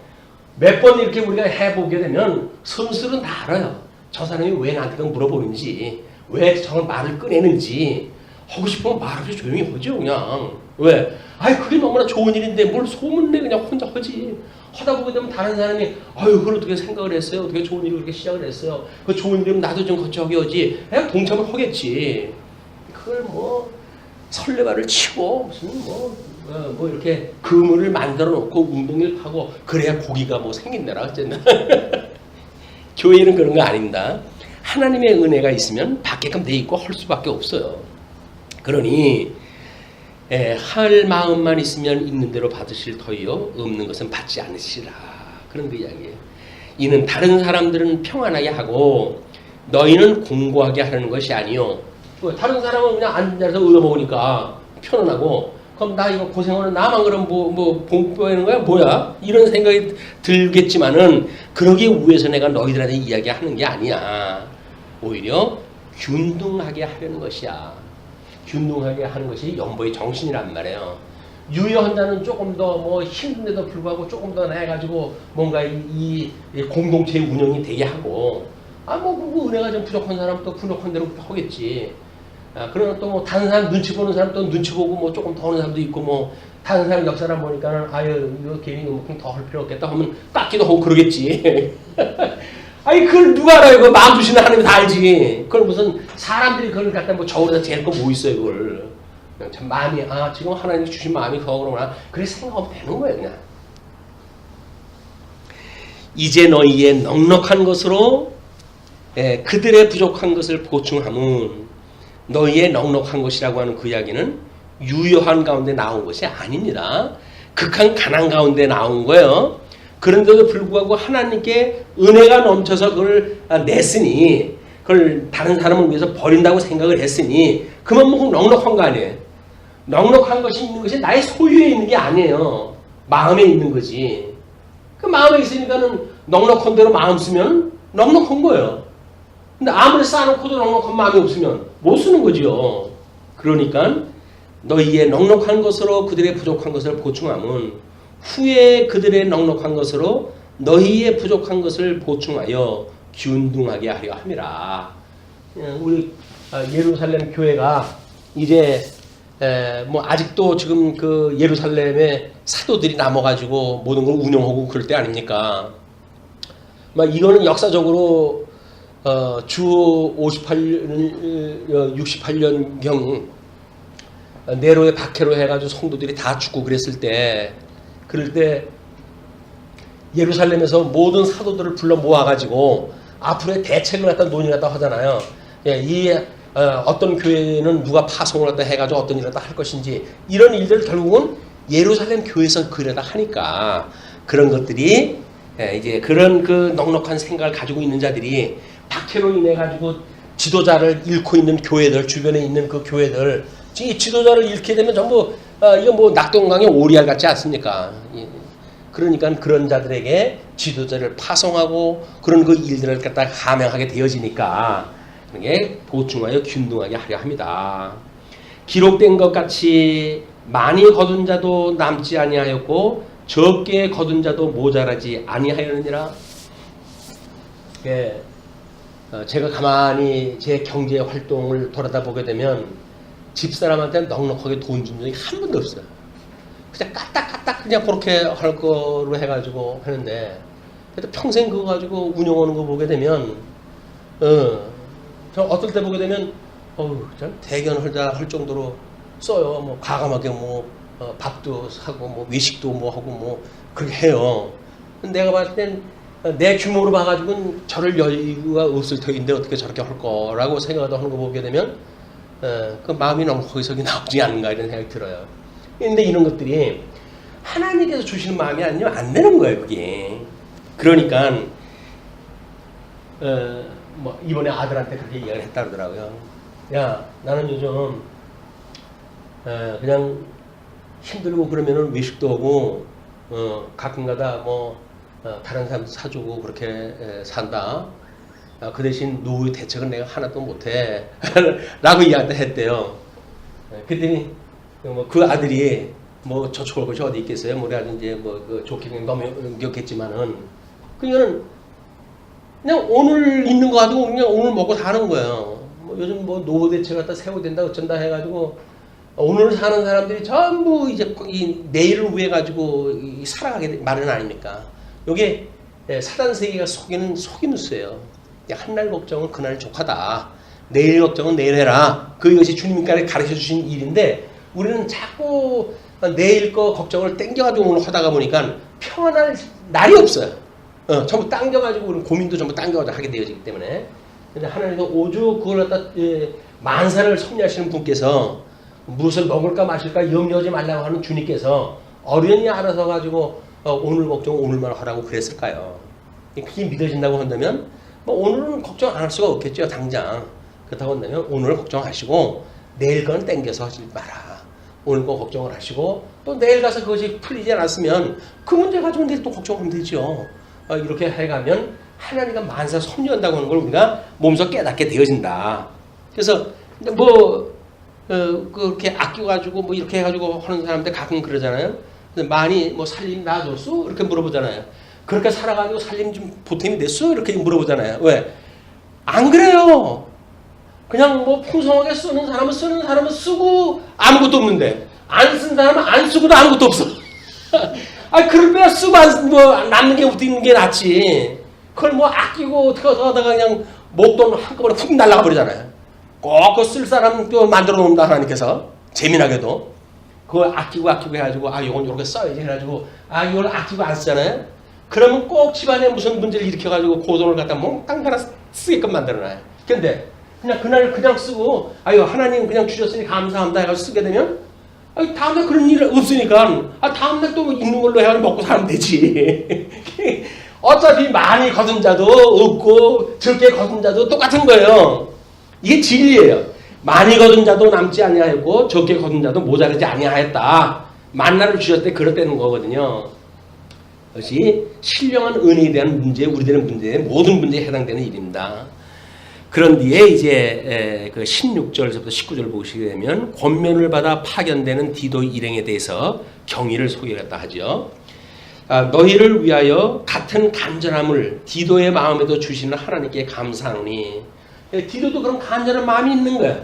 몇 번 이렇게 우리가 해보게 되면 선수들은 다 알아요. 저 사람이 왜 나한테 그걸 물어보는지, 왜 저런 말을 꺼내는지, 하고 싶으면 말없이 조용히 하죠, 그냥. 왜? 아이, 그게 너무나 좋은 일인데 뭘 소문내 그냥 혼자 하지. 하다 보게 되면 다른 사람이, 아유, 그걸 어떻게 생각을 했어요? 어떻게 좋은 일을 그렇게 시작을 했어요? 그 좋은 일이면 나도 좀 같이 하게 하지. 그냥 동참을 하겠지. 그걸 뭐, 설레발을 치고, 무슨 뭐 이렇게 그물을 만들어 놓고 웅덩이를 파고, 그래야 고기가 뭐 생긴다라 어쨌나. 교회는 그런 거 아닙니다. 하나님의 은혜가 있으면 받게끔 돼 있고 할 수밖에 없어요. 그러니 할 마음만 있으면 있는 대로 받으실 터이요 없는 것은 받지 않으시라. 그런 그 이야기예요. 이는 다른 사람들은 평안하게 하고 너희는 공고하게 하려는 것이 아니요. 다른 사람은 그냥 앉아서 얻어먹으니까 편안하고 그럼 나 이거 고생하는 나만 그럼 봉뽀하는 거야? 뭐야? 이런 생각이 들겠지만은 그러기 위해서 내가 너희들한테 이야기하는 게 아니야. 오히려 균등하게 하려는 것이야. 균등하게 하는 것이 연보의 정신이란 말이에요. 유효한 자는 조금 더 뭐 힘든데도 불구하고 조금 더 해가지고 뭔가 이 공동체의 운영이 되게 하고 뭐 은혜가 좀 부족한 사람 또 부족한 대로 하겠지. 그러나 또 뭐 다른 사람 눈치 보는 사람 또 눈치 보고 뭐 조금 더 하는 사람도 있고 뭐 다른 사람 역사람 보니까는 아유 이거 괜히 더 할 필요 없겠다 하면 깎기도 하고 그러겠지. 아니 그걸 누가 알아요? 그 마음 주시는 하나님이 다 알지. 그걸 무슨 사람들이 그걸 갖다 뭐 저울에다 재는 거 뭐 있어요 그걸. 그냥 참 마음이 지금 하나님이 주신 마음이 그거구나. 그래 생각하면 되는 거예요 그냥. 이제 너희의 넉넉한 것으로 그들의 부족한 것을 보충함은 너희의 넉넉한 것이라고 하는 그 이야기는 유효한 가운데 나온 것이 아닙니다. 극한 가난 가운데 나온 거예요. 그런데도 불구하고 하나님께 은혜가 넘쳐서 그걸 냈으니 그걸 다른 사람을 위해서 버린다고 생각을 했으니 그만큼 넉넉한 거 아니에요. 넉넉한 것이 있는 것이 나의 소유에 있는 게 아니에요. 마음에 있는 거지. 그 마음에 있으니까는 넉넉한 대로 마음 쓰면 넉넉한 거예요. 근데 아무리 쌓아놓고도 넉넉한 마음이 없으면 못 쓰는 거지요. 그러니까 너희의 넉넉한 것으로 그들의 부족한 것을 보충함은 후에 그들의 넉넉한 것으로 너희의 부족한 것을 보충하여 균등하게 하려 함이라. 우리 예루살렘 교회가 이제 뭐 아직도 지금 그 예루살렘에 사도들이 남아가지고 모든 걸 운영하고 그럴 때 아닙니까? 막 이거는 역사적으로 주 68년경 네로의 박해로 해가지고 성도들이 다 죽고 그랬을 때 그럴 때 예루살렘에서 모든 사도들을 불러 모아가지고 앞으로의 대책을 갖다 논의를 갖다 하잖아요. 어떤 교회는 누가 파송을 갖다 해가지고 어떤 일을 갖다 할 것인지 이런 일들을 결국은 예루살렘 교회에서 그러다 하니까 그런 것들이 이제 그런 그 넉넉한 생각을 가지고 있는 자들이 박해로 인해 가지고 지도자를 잃고 있는 교회들 주변에 있는 그 교회들 이 지도자를 잃게 되면 전부 이거 뭐 낙동강의 오리알 같지 않습니까? 그러니까 그런 자들에게 지도자를 파송하고 그런 그 일들을 갖다 감행하게 되어지니까 그게 보충하여 균등하게 하려 합니다. 기록된 것 같이 많이 거둔 자도 남지 아니하였고 적게 거둔 자도 모자라지 아니하였느니라. 제가 가만히 제 경제 활동을 돌아다 보게 되면 집사람한테 넉넉하게 돈 준 적이 한 번도 없어요. 그냥 까딱까딱 그냥 그렇게 할 거로 해가지고 하는데 그래도 평생 그거 가지고 운영하는 거 보게 되면 저 어떨 때 보게 되면 대견하자 할 정도로 써요. 뭐 과감하게 뭐 밥도 사고 뭐 외식도 뭐 하고 뭐 그렇게 해요. 내가 봤을 땐 내 규모로 봐가지고는 저럴 여유가 없을 터인데 어떻게 저렇게 할 거라고 생각하다 하는 거 보게 되면 그 마음이 너무 거기서 나오지 않는가 이런 생각이 들어요. 근데 이런 것들이 하나님께서 주시는 마음이 아니면 안 되는 거예요, 그게. 그러니까 뭐 이번에 아들한테 그렇게 이야기를 했다 그러더라고요. 야, 나는 요즘 그냥 힘들고 그러면은 외식도 하고 가끔가다 다른 사람 사주고 그렇게 산다. 그 대신 노후 대책은 내가 하나도 못해. 라고 이야기했대요. 그랬더니 그 아들이 저축할 것이 어디 있겠어요? 그래가지고 이제 좋게 넘겼겠지만은 그녀는 그냥 오늘 있는 거 가지고 그냥 오늘 먹고 사는 거예요. 요즘 노후 대책 갖다 세워야 된다 어쩐다 해가지고 오늘 사는 사람들이 전부 이제 이 내일을 위해 가지고 살아가게 말은 아닙니까? 요게 사단 세계가 속이는 속임수예요. 한날 걱정은 그날 족하다. 내일 걱정은 내일 해라. 그것이 주님께서 가르쳐 주신 일인데 우리는 자꾸 내일 거 걱정을 땡겨가지고 오늘 하다가 보니까 평안할 날이 없어요. 전부 당겨가지고 우리 고민도 전부 당겨가지고 하게 되어지기 때문에. 근데 하나님도 오죽 그걸 갖다 만사를 섭리하시는 분께서 무엇을 먹을까 마실까 염려하지 말라고 하는 주님께서 어련히 알아서 가지고 오늘 걱정 오늘만 하라고 그랬을까요? 그게 믿어진다고 한다면 오늘은 걱정 안 할 수가 없겠죠 당장. 그렇다고 한다면 오늘 걱정하시고 내일 건 땡겨서 하지 마라. 오늘 거 걱정을 하시고 또 내일 가서 그것이 풀리지 않았으면 그 문제 가지고 내일 또 걱정하면 되죠. 이렇게 해가면 하나님과 만사 섭리한다고 하는 걸 우리가 몸소 깨닫게 되어진다. 그래서 그렇게 아껴가지고 이렇게 해가지고 하는 사람들 가끔 그러잖아요. 많이 살림 놔줬어? 이렇게 물어보잖아요. 그렇게 살아가지고 살림 좀 보탬이 됐어? 이렇게 물어보잖아요. 왜? 안 그래요. 그냥 풍성하게 쓰는 사람은 쓰고 아무것도 없는데 안 쓴 사람은 안 쓰고도 아무것도 없어. 그럴 때야 쓰고 남는 게 없는 게 낫지. 그걸 아끼고 어떻게 하다가 그냥 목돈 한꺼번에 훅 날라가 버리잖아요. 꼭 그거 쓸 사람 또 만들어 놓는다 하나님께서. 재미나게도 그걸 아끼고 해가지고 이건 이렇게 써야지 해가지고 이걸 아끼고 안 쓰잖아요. 그러면 꼭 집안에 무슨 문제를 일으켜가지고 고돈을 갖다 몽땅 하나 쓰게끔 만들어놔요. 근데 그냥 그날 그냥 쓰고 하나님 그냥 주셨으니 감사합니다 해가지고 쓰게 되면 다음날 그런 일 없으니까 다음날 또 있는 걸로 해가지고 먹고 살면 되지. 어차피 많이 거둔 자도 없고 적게 거둔 자도 똑같은 거예요. 이게 진리예요. 많이 거둔 자도 남지 아니하였고 적게 거둔 자도 모자라지 아니하였다. 만나를 주셨을 때 그렇다는 거거든요. 그것이 신령한 은혜에 대한 문제, 우리들의 문제에 모든 문제에 해당되는 일입니다. 그런 뒤에 이제 그 16절에서부터 19절 보시게 되면 권면을 받아 파견되는 디도 일행에 대해서 경위를 소개했다 하죠. 너희를 위하여 같은 간절함을 디도의 마음에도 주시는 하나님께 감사하노니. 디도도 그런 간절한 마음이 있는 거예요.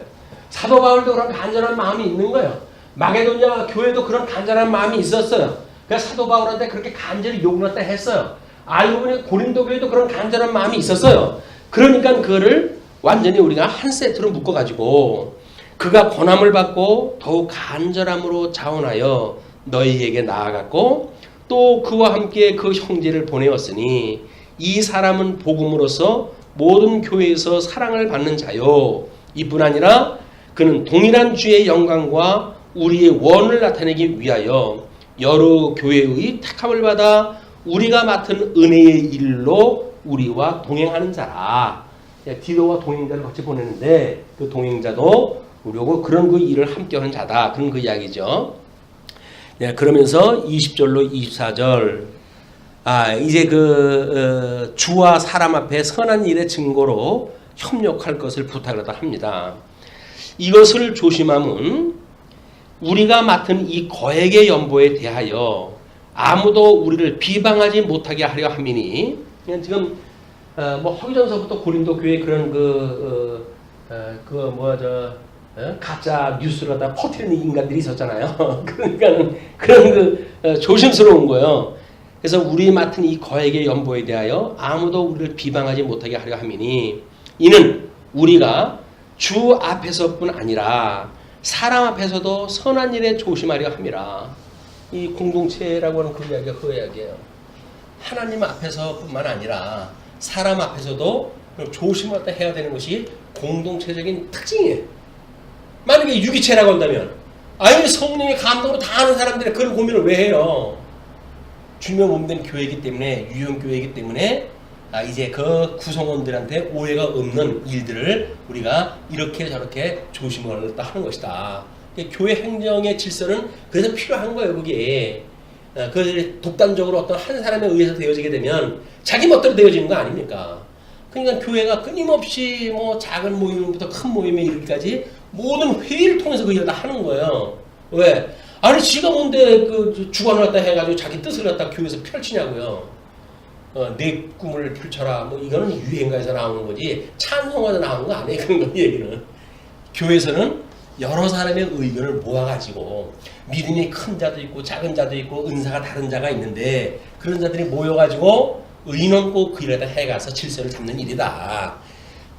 사도 바울도 그런 간절한 마음이 있는 거예요. 마게도냐 교회도 그런 간절한 마음이 있었어요. 그래서 사도 바울한테 그렇게 간절히 요구를 했어요. 알고 보니 고린도 교회도 그런 간절한 마음이 있었어요. 그러니까 그거를 완전히 우리가 한 세트로 묶어가지고 그가 권함을 받고 더욱 간절함으로 자원하여 너희에게 나아갔고 또 그와 함께 그 형제를 보내었으니 이 사람은 복음으로서 모든 교회에서 사랑을 받는 자요. 이뿐 아니라 그는 동일한 주의 영광과 우리의 원을 나타내기 위하여 여러 교회의 택함을 받아 우리가 맡은 은혜의 일로 우리와 동행하는 자라. 디도와 동행자를 같이 보내는데 그 동행자도 우리하고 그런 그 일을 함께하는 자다. 그런 그 이야기죠. 그러면서 20절로 24절 이제 주와 사람 앞에 선한 일의 증거로 협력할 것을 부탁을 합니다. 이것을 조심함은 우리가 맡은 이 거액의 연보에 대하여 아무도 우리를 비방하지 못하게 하려 함이니. 지금 허기전서부터 고린도 교회 그런 가짜 뉴스를 갖다 퍼뜨리는 인간들이 있었잖아요. 그러니까 그런 조심스러운 거예요. 그래서 우리 맡은 이 거액의 연보에 대하여 아무도 우리를 비방하지 못하게 하려 함이니 이는 우리가 주 앞에서뿐 아니라 사람 앞에서도 선한 일에 조심하려 함이라. 이 공동체라고 하는 그 이야기가 그 이야기예요. 하나님 앞에서뿐만 아니라 사람 앞에서도 조심하다 해야 되는 것이 공동체적인 특징이에요. 만약에 유기체라고 한다면 성령의 감동으로 다 아는 사람들이 그런 고민을 왜 해요? 주님의 몸된 교회이기 때문에 유형교회이기 때문에 이제 그 구성원들한테 오해가 없는 일들을 우리가 이렇게 저렇게 조심을 하는 것이다. 교회 행정의 질서는 그래서 필요한 거예요. 그게 그 독단적으로 어떤 한 사람에 의해서 되어지게 되면 자기 멋대로 되어지는 거 아닙니까? 그러니까 교회가 끊임없이 뭐 작은 모임부터 큰 모임에 이르기까지 모든 회의를 통해서 그 일을 다 하는 거예요. 왜? 아니 지가 뭔데 그 주관을 갖다 해가지고 자기 뜻을 갖다 교회에서 펼치냐고요. 내 꿈을 펼쳐라. 뭐 이거는 유행가에서 나오는 거지 찬송가에서 나오는 거 아니에요. 그런 거 얘기는. 교회에서는 여러 사람의 의견을 모아가지고 믿음이 큰 자도 있고 작은 자도 있고 은사가 다른 자가 있는데 그런 자들이 모여가지고 의논고 그 일에다 해가서 질서를 잡는 일이다.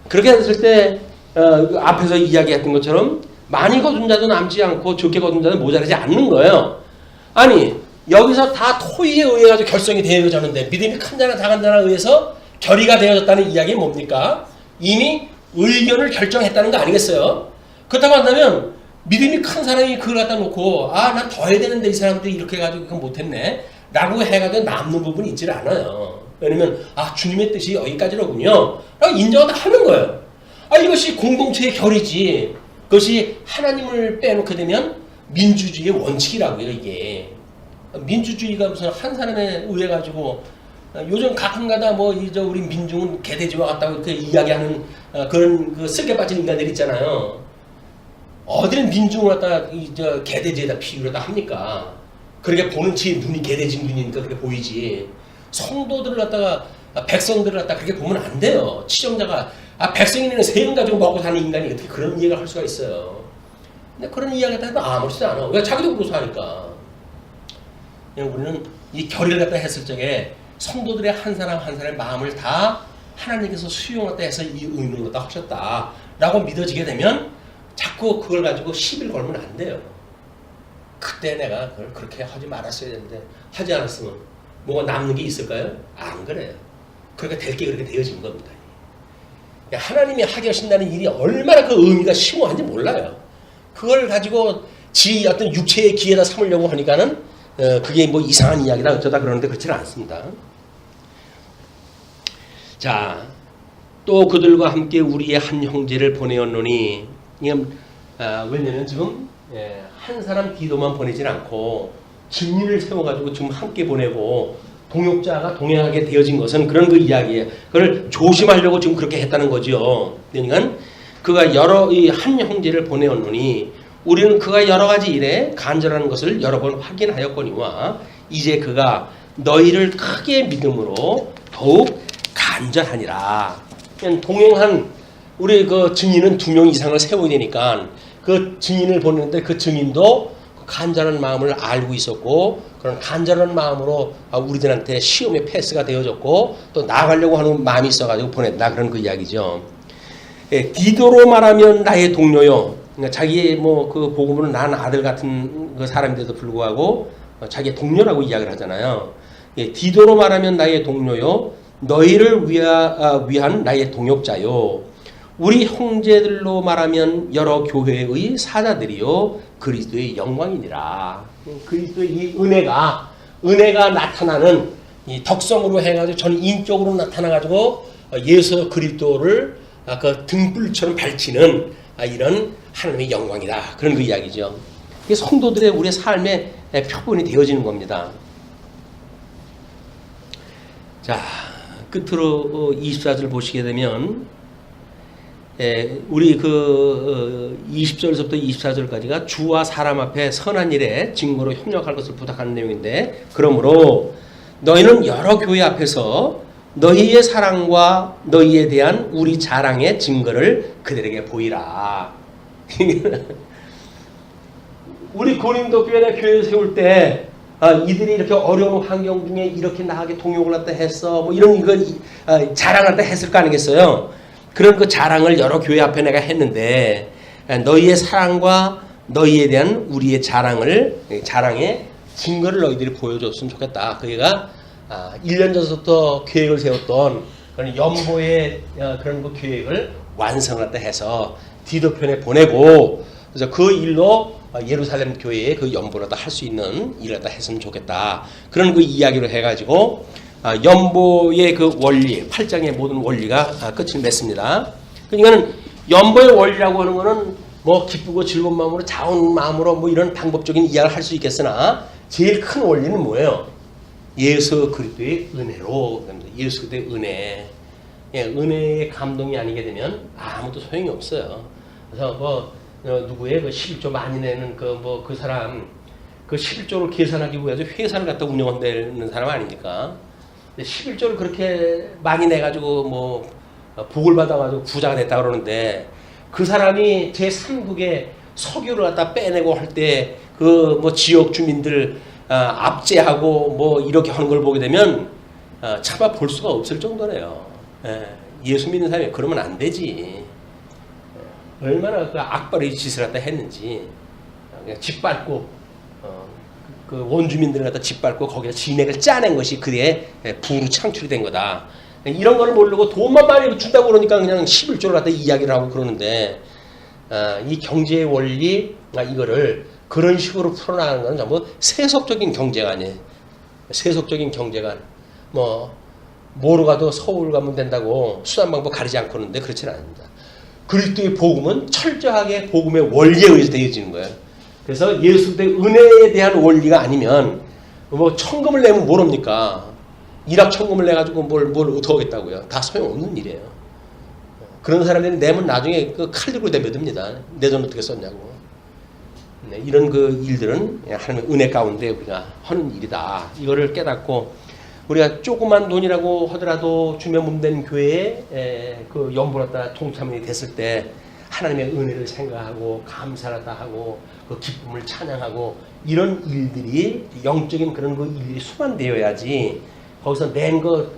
그렇게 했을 때 앞에서 이야기했던 것처럼 많이 거둔 자도 남지 않고 적게 거둔 자도 모자라지 않는 거예요. 아니 여기서 다 토의에 의해 가지고 결성이 되어졌는데 믿음이 큰 자나 작은 자에 의해서 결의가 되어졌다는 이야기는 뭡니까? 이미 의견을 결정했다는 거 아니겠어요? 그렇다고 한다면 믿음이 큰 사람이 그걸 갖다 놓고 난 더 해야 되는데 이 사람들이 이렇게 해가지고 그건 못했네 라고 해가지고 남는 부분이 있질 않아요. 왜냐면 주님의 뜻이 여기까지로군요 라고 인정을 다 하는 거예요. 이것이 공동체의 결이지 그것이 하나님을 빼놓게 되면 민주주의의 원칙이라고요. 이게 민주주의가 무슨 한 사람에 의해 가지고 요즘 가끔가다 뭐 우리 민중은 개돼지와 같다고 이렇게 이야기하는 그런 그 쓸개 빠진 인간들 있잖아요. 어디는 민중을 갖다가 개돼지에다 비유를 다 합니까? 그렇게 보는 지 눈이 개돼지 눈이니까 그렇게 보이지. 성도들을 갖다가 백성들을 갖다가 그렇게 보면 안 돼요. 치정자가 백성이는 세금 가지고 먹고 사는 인간이 어떻게 그런 이야기를 할 수가 있어요. 근데 그런 이야기를 해도 아무렇지도 않아. 왜 자기도 그러고 사니까. 우리는 이 결의를 갖다 했을 적에 성도들의 한 사람 한 사람의 마음을 다 하나님께서 수용했다 해서 이 의논을 갖다 하셨다 라고 믿어지게 되면 자꾸 그걸 가지고 시비를 걸면 안 돼요. 그때 내가 그걸 그렇게 하지 말았어야 되는데 하지 않았으면 뭐가 남는 게 있을까요? 안 그래요. 그러니까 될 게 그렇게 되어진 겁니다. 하나님이 하게 하신다는 일이 얼마나 그 의미가 심오한지 몰라요. 그걸 가지고 지 어떤 육체의 기회다 삼으려고 하니까는 그게 뭐 이상한 이야기다 어쩌다 그러는데 그렇지는 않습니다. 자, 또 그들과 함께 우리의 한 형제를 보내었노니 왜냐면 지금 한 사람 디도만 보내진 않고 증인을 세워가지고 지금 함께 보내고 동역자가 동행하게 되어진 것은 그런 그 이야기예요. 그걸 조심하려고 지금 그렇게 했다는 거죠. 그러니까 그가 여러 이 한 형제를 보내었노니 우리는 그가 여러 가지 일에 간절한 것을 여러 번 확인하였거니와 이제 그가 너희를 크게 믿음으로 더욱 간절하니라. 그냥 동행한 우리 그 증인은 2명 이상을 세워야 되니까 그 증인을 보내는데 그 증인도 간절한 마음을 알고 있었고 그런 간절한 마음으로 우리들한테 시험의 패스가 되어졌고 또 나아가려고 하는 마음이 있어가지고 보냈다 그런 그 이야기죠. 디도로 말하면 나의 동료요. 그러니까 자기의 뭐 그 복음으로 난 아들 같은 그 사람인데도 불구하고 자기의 동료라고 이야기를 하잖아요. 디도로 말하면 나의 동료요. 너희를 위한 나의 동역자요. 우리 형제들로 말하면 여러 교회의 사자들이요 그리스도의 영광이니라. 그리스도의 이 은혜가 나타나는 이 덕성으로 해가지고 전 인격으로 나타나가지고 예수 그리스도를 그 등불처럼 밝히는 이런 하나님의 영광이다. 그런 그 이야기죠. 이게 성도들의 우리의 삶의 표본이 되어지는 겁니다. 자, 끝으로 24절 보시게 되면 우리 그 20절에서부터 24절까지가 주와 사람 앞에 선한 일에 증거로 협력할 것을 부탁하는 내용인데 그러므로 너희는 여러 교회 앞에서 너희의 사랑과 너희에 대한 우리 자랑의 증거를 그들에게 보이라. 우리 고린도 교회를 세울 때 이들이 이렇게 어려운 환경 중에 이렇게 나하게 동역을 갖다 했어 뭐 이런 거 자랑을 갖다 했을 거 아니겠어요? 그런 그 자랑을 여러 교회 앞에 내가 했는데 너희의 사랑과 너희에 대한 우리의 자랑의 증거를 너희들이 보여줬으면 좋겠다. 그가 1년 전부터 계획을 세웠던 그런 연보의 그런 그 계획을 완성했다 해서 디도편에 보내고 그래서 그 일로 예루살렘 교회에 그 연보를 할 수 있는 일을 다 했으면 좋겠다. 그런 그 이야기로 해가지고 연보의 그 원리, 8장의 모든 원리가 끝을 맺습니다. 그러니까는 연보의 원리라고 하는 거는 뭐 기쁘고 즐거운 마음으로 자원 마음으로 뭐 이런 방법적인 이야기를 할 수 있겠으나 제일 큰 원리는 뭐예요? 예수 그리스도의 은혜로, 예수 그리스도의 은혜. 예, 은혜의 감동이 아니게 되면 아무도 소용이 없어요. 그래서 뭐 누구의 그 11조 많이 내는 그 사람 그 11조를 계산하기 위해서 회사를 갖다 운영한다는 사람 아닙니까? 11조를 그렇게 많이 내가지고 뭐 복을 받아가지고 부자가 됐다 그러는데 그 사람이 제3국의 석유를 갖다 빼내고 할 때 그 뭐 지역 주민들 압제하고 뭐 이렇게 하는 걸 보게 되면 차마 볼 수가 없을 정도네요. 예수 믿는 사람이 그러면 안 되지. 얼마나 그 악바리 짓을 갖다 했는지. 그냥 짓밟고 그 원주민들을 갖다 짓밟고 거기에 진액을 짜낸 것이 그의 부로 창출이 된 거다. 이런 거를 모르고 돈만 많이 준다고 그러니까 그냥 11조를 갖다 이야기를 하고 그러는데 이 경제의 원리 이거를 그런 식으로 풀어나가는 건 전부 세속적인 경제가 아니에요. 세속적인 경제가 뭐로 가도 서울 가면 된다고 수단 방법 가리지 않고 그러는데 그렇지는 않습니다. 그리스도의 복음은 철저하게 복음의 원리에 의해서 되어지는 거예요. 그래서 예수의 은혜에 대한 원리가 아니면 뭐 천금을 내면 뭘 합니까? 일확천금을 내가지고 뭘 어떡하겠다고요. 다 소용없는 일이에요. 그런 사람들이 내면 나중에 그 칼 들고 내뱉습니다. 내 돈 어떻게 썼냐고. 네, 이런 그 일들은 하나님의 은혜 가운데 우리가 하는 일이다. 이거를 깨닫고 우리가 조그만 돈이라고 하더라도 주면 몸된 교회에 그 연보랐다 통참이 됐을 때 하나님의 은혜를 생각하고 감사하다 하고 그 기쁨을 찬양하고 이런 일들이 영적인 그런 그 일들이 수반되어야지 거기서 낸 거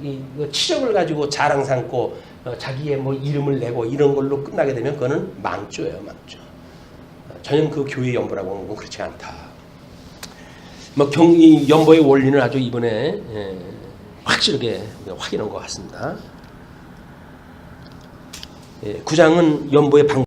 치적을 가지고 자랑 삼고 자기의 뭐 이름을 내고 이런 걸로 끝나게 되면 그거는 망조예요, 망조. 전혀 그 교회 연보라고 하는 건 그렇지 않다. 뭐 이 연보의 원리는 아주 이번에 확실하게 확인한 것 같습니다. 9장은 연보의 방